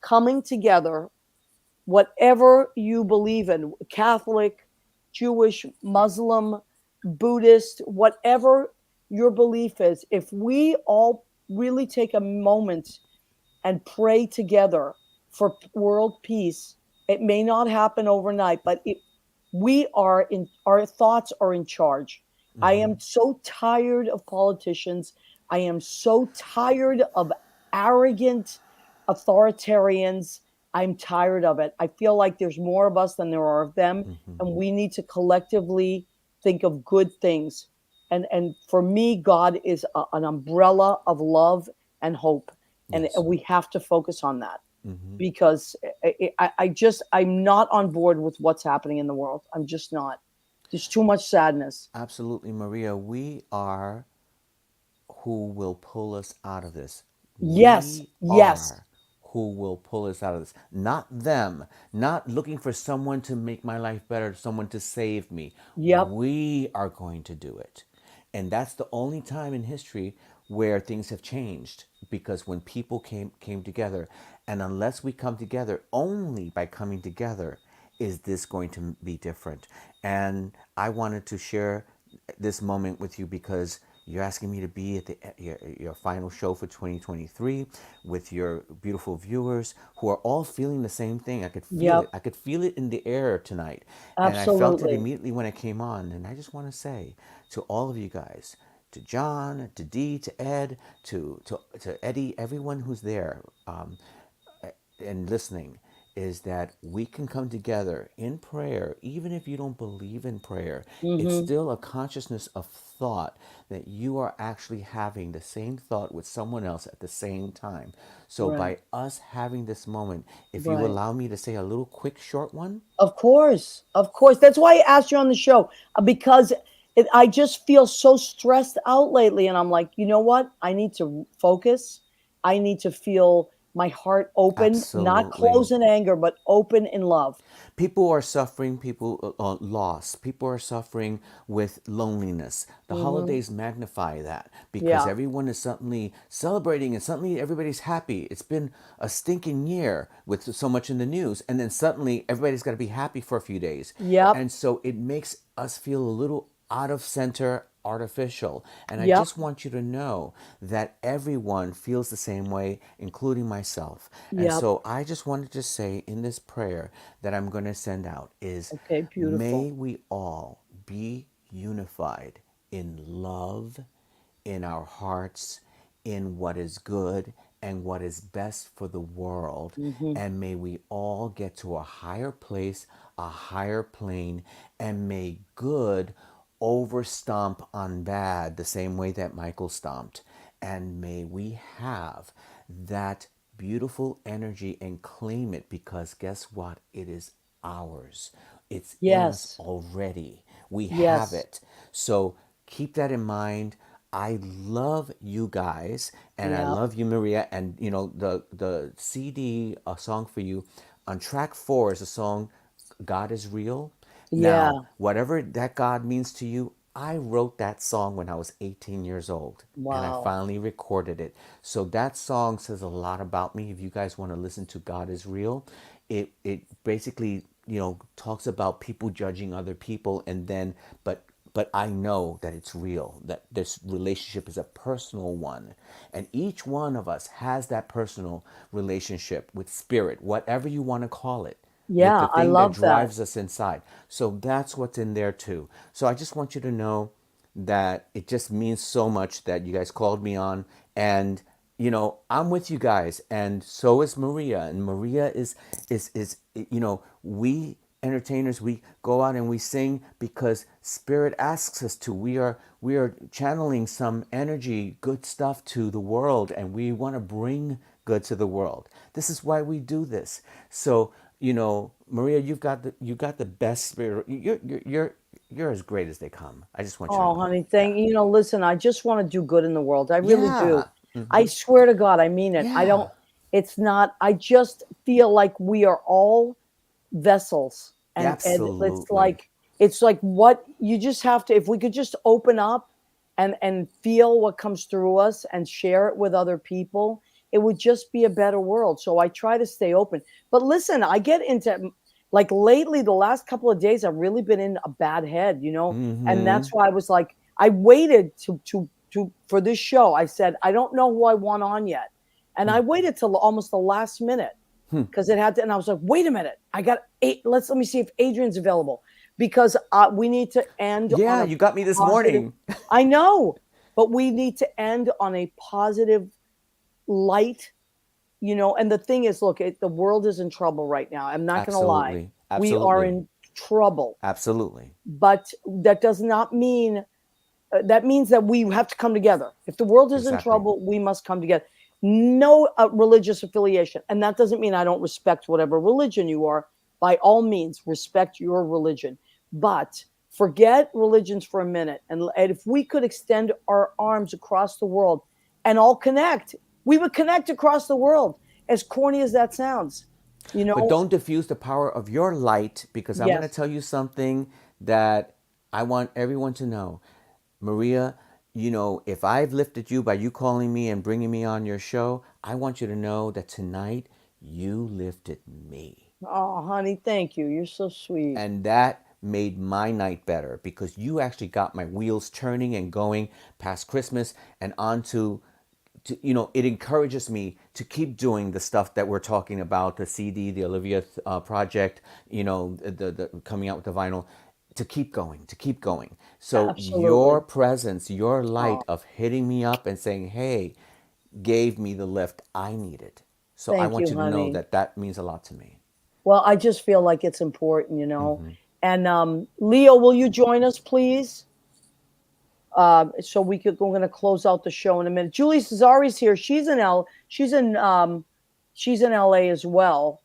coming together, whatever you believe in, Catholic, Jewish, Muslim, Buddhist, whatever your belief is. If we all really take a moment and pray together for world peace, it may not happen overnight, but our thoughts are in charge. I am so tired of politicians. I am so tired of arrogant authoritarians. I'm tired of it. I feel like there's more of us than there are of them, and we need to collectively think of good things. And for me, God is an umbrella of love and hope, and Yes. we have to focus on that Hmm. because I'm not on board with what's happening in the world. I'm just not. There's too much sadness. Absolutely, Maria. We are who will pull us out of this. Yes, We yes, are who will pull us out of this. Not them. Not looking for someone to make my life better, someone to save me. yep, We are going to do it. And that's the only time in history where things have changed, because when people came together, and unless we come together, only by coming together is this going to be different. And I wanted to share this moment with you because you're asking me to be at your final show for 2023 with your beautiful viewers who are all feeling the same thing. I could feel yep, it. I could feel it in the air tonight. And I felt it absolutely. immediately when I came on. And I just want to say to all of you guys, to John, to Dee, to Ed, to Eddie, everyone who's there, and listening, is that we can come together in prayer. Even if you don't believe in prayer, it's Hmm. still a consciousness of thought that you are actually having the same thought with someone else at the same time. So Right, by us having this moment, if you right. allow me to say a little quick short one. Of course, of course. That's why I asked you on the show because I just feel so stressed out lately, and I'm like, you know what? I need to focus. I need to feel my heart open, not Absolutely. closed in anger, but open in love. People are suffering, people loss. People are suffering with loneliness. The Hmm. holidays magnify that because Yeah. everyone is suddenly celebrating and suddenly everybody's happy. It's been a stinking year with so much in the news, and then suddenly everybody's got to be happy for a few days. Yep. And so it makes us feel a little out of center, artificial. And I Yep. just want you to know that everyone feels the same way, including myself. And Yep. so I just wanted to say in this prayer that I'm going to send out is, Okay. Beautiful. may we all be unified in love, in our hearts, in what is good and what is best for the world. Hmm. And may we all get to a higher place, a higher plane, and may good overstomp on bad the same way that Michael stomped. And may we have that beautiful energy and claim it, because guess what? It is ours. It's in us Yes. already. We have Yes. it. So keep that in mind. I love you guys, and I Yep. love you, Maria. And you know the CD, a song for you, on track 4 is a song, "God is Real." Yeah. Now, whatever that God means to you, I wrote that song when I was 18 years old, and I Wow. finally recorded it. So that song says a lot about me. If you guys want to listen to "God is Real," it basically, talks about people judging other people, and then but I know that it's real, that this relationship is a personal one. And each one of us has that personal relationship with spirit, whatever you want to call it, with the Yeah. I thing that love that. drives us inside. So that's what's in there too. So I just want you to know that it just means so much that you guys called me on. And I'm with you guys, and so is Maria. And Maria is we entertainers, we go out and we sing because spirit asks us to. We are channeling some energy, good stuff to the world, and we want to bring good to the world. This is why we do this. So Maria, you got the best spirit. You're as great as they come. I just want you to Oh, know. honey, Yeah. thank you. Listen, I just want to do good in the world. I really do. Yeah. I swear to God, I mean it. I Yeah. don't, it's not, I just feel like we are all vessels. And Absolutely. it's like what you just have to, if we could just open up and feel what comes through us and share it with other people, it would just be a better world. So I try to stay open. But listen, I get into like lately, the last couple of days, I've really been in a bad head, and that's why I was like, I waited to for this show. I said, I don't know who I want on yet. And I waited till almost the last minute because it had to, and I was like, wait a minute, I got eight. Let me see if Adrian's available because we need to end on Yeah, a you got me this positive. morning. I know, but we need to end on a positive light, and the thing is, look, the world is in trouble right now. I'm not going to lie. Absolutely. We are Absolutely. in trouble, Absolutely. but that does not mean that means that we have to come together. If the world is in Exactly. trouble, we must come together. No religious affiliation. And that doesn't mean I don't respect whatever religion you are. By all means, respect your religion. But forget religions for a minute. And if we could extend our arms across the world and all connect, we would connect across the world, as corny as that sounds. You But know, don't diffuse the power of your light, because I'm going to yes. tell you something that I want everyone to know. Maria, if I've lifted you by you calling me and bringing me on your show, I want you to know that tonight you lifted me. Oh, honey, thank you. You're so sweet. And that made my night better because you actually got my wheels turning and going past Christmas and on to it encourages me to keep doing the stuff that we're talking about, the CD, the Olivia project, the coming out with the vinyl, to keep going. So Absolutely. your presence, your light Oh, of hitting me up and saying, hey, gave me the lift I needed. So I thank want you, you to know honey. that that means a lot to me. Well, I just feel like it's important, And Leo, will you join us, please? So we're going to close out the show in a minute. Julie Cesari's here. She's in LA as well.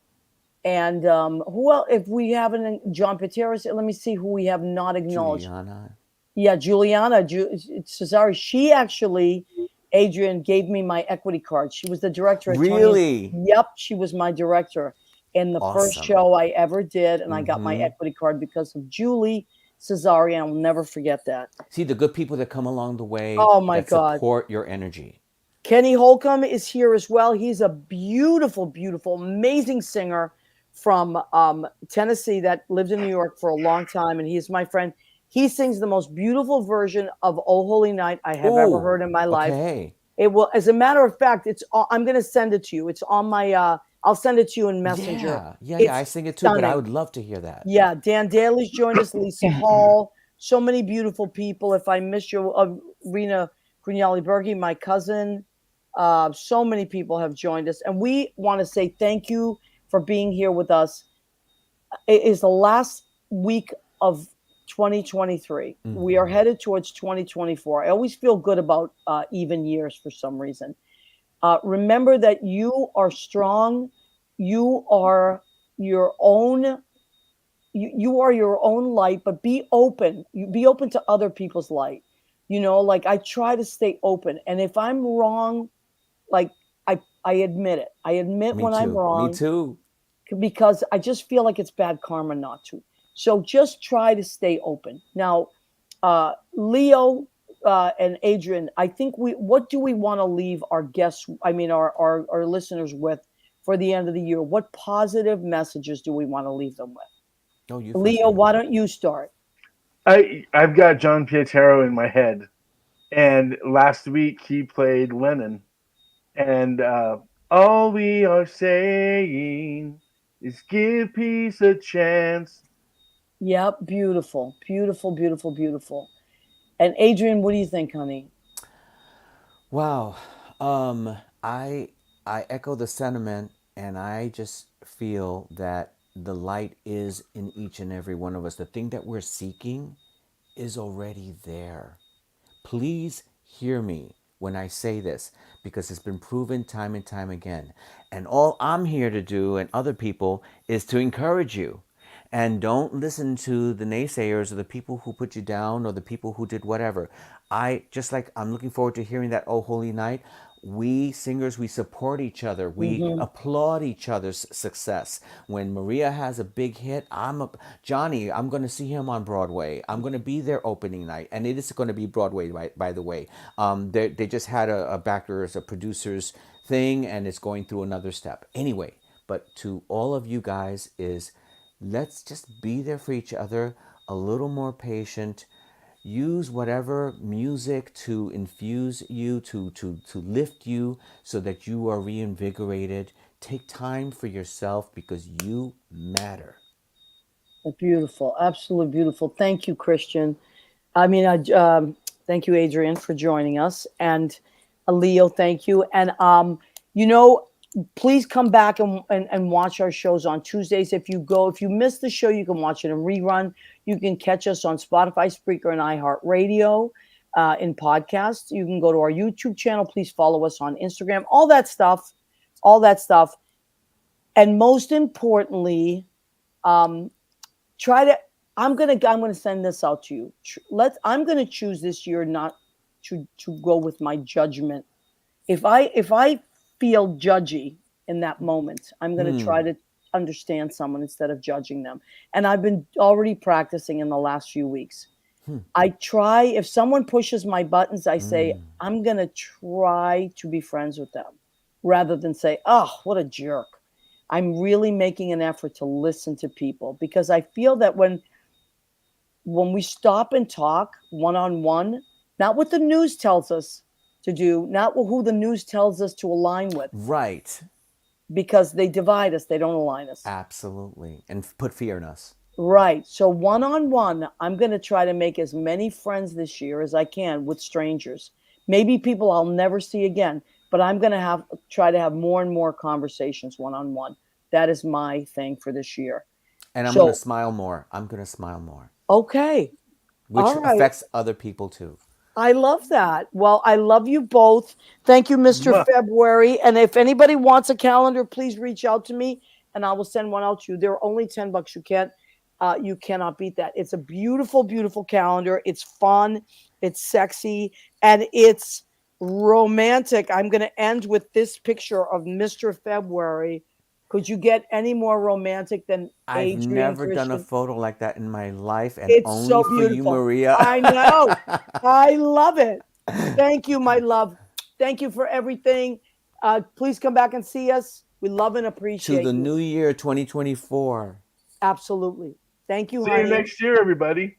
And who else? If we haven't, John Pateras. Let me see who we have not acknowledged. Juliana. Yeah, Juliana Cesari. She actually, Adrian, gave me my equity card. She was the director at Tony. Really? Yep, she was my director in the first Awesome. show I ever did, and I got my Hmm. equity card because of Julie Cesari. I'll never forget that. See the good people that come along the way Oh my that God. support your energy. Kenny Holcomb is here as well. He's a beautiful, beautiful, amazing singer from Tennessee that lived in New York for a long time, and he's my friend. He sings the most beautiful version of "Oh Holy Night" I have ever Oh, heard in my life. okay. It will, as a matter of fact, I'm going to send it to you. It's on my. I'll send it to you in Messenger. Yeah. I It's sing it too, but I stunning. would love to hear that. Yeah, Dan Daly's joined us, Lisa Hall, so many beautiful people. If I missed you, Rena Grignali Bergi, my cousin, so many people have joined us. And we want to say thank you for being here with us. It is the last week of 2023. We are headed towards 2024. I always feel good about even years for some reason. Remember that you are strong. You are your own you are your own light, but be open. You be open to other people's light. Like I try to stay open. And if I'm wrong, like I admit it. I admit Me when I'm too. Me wrong too. because I just feel like it's bad karma not to. So just try to stay open. Now, Leo and Adrian, I think what do we want to leave our guests, I mean our listeners with for the end of the year? What positive messages do we want to leave them with? Oh, you first, Leo, honey. why don't you start? I've got John Pietro in my head, and last week he played Lennon, and all we are saying is give peace a chance. Yep, beautiful, beautiful, beautiful, beautiful. And Adrian, what do you think, honey? Wow. Um, I I echo the sentiment, and I just feel that the light is in each and every one of us. The thing that we're seeking is already there. Please hear me when I say this because it's been proven time and time again. And all I'm here to do and other people is to encourage you. And don't listen to the naysayers or the people who put you down or the people who did whatever. I just like I'm looking forward to hearing that Oh Holy Night. We singers, we support each other. We Mm-hmm. applaud each other's success. When Maria has a big hit, Johnny. I'm going to see him on Broadway. I'm going to be there opening night, and it is going to be Broadway, by the way. They just had a backers, a producers thing, and it's going through another step. Anyway, but to all of you guys is let's just be there for each other, a little more patient. Use whatever music to infuse you, to lift you so that you are reinvigorated. Take time for yourself because you matter. Beautiful, absolutely beautiful. Thank you, Christian. I mean, thank you, Adrian, for joining us, and Leo, thank you. And you know, please come back and watch our shows on Tuesdays. If you miss the show, you can watch it in rerun. You can catch us on Spotify, Spreaker, and iHeartRadio. in podcasts. You can go to our YouTube channel. Please follow us on Instagram. All that stuff. All that stuff. And most importantly, try to. I'm gonna send this out to you. I'm gonna choose this year not to go with my judgment. If I feel judgy in that moment, I'm gonna try to understand someone instead of judging them. And I've been already practicing in the last few weeks. I try, if someone pushes my buttons, I say, I'm going to try to be friends with them rather than say, oh, what a jerk. I'm really making an effort to listen to people because I feel that when we stop and talk one on one, not what the news tells us to do, not who the news tells us to align with, Right. because they divide us, they don't align us. Absolutely. And put fear in us. Right. So one on one, I'm going to try to make as many friends this year as I can with strangers. Maybe people I'll never see again, but I'm going to try to have more and more conversations one on one. That is my thing for this year. And I'm going to So, smile more. I'm going to smile more, okay. which All right. affects other people too. I love that. Well, I love you both. Thank you, Mr. Mwah. February. And if anybody wants a calendar, please reach out to me and I will send one out to you. They're only $10. You cannot beat that. It's a beautiful, beautiful calendar. It's fun, it's sexy, and it's romantic. I'm going to end with this picture of Mr. February. Could you get any more romantic than I've Adrian never done a Christian? photo like that in my life, and It's only so for you, beautiful. Maria. I know. I love it. Thank you, my love. Thank you for everything. Please come back and see us. We love and To appreciate the you. new year 2024. Absolutely. Thank you, See you honey. next year, everybody.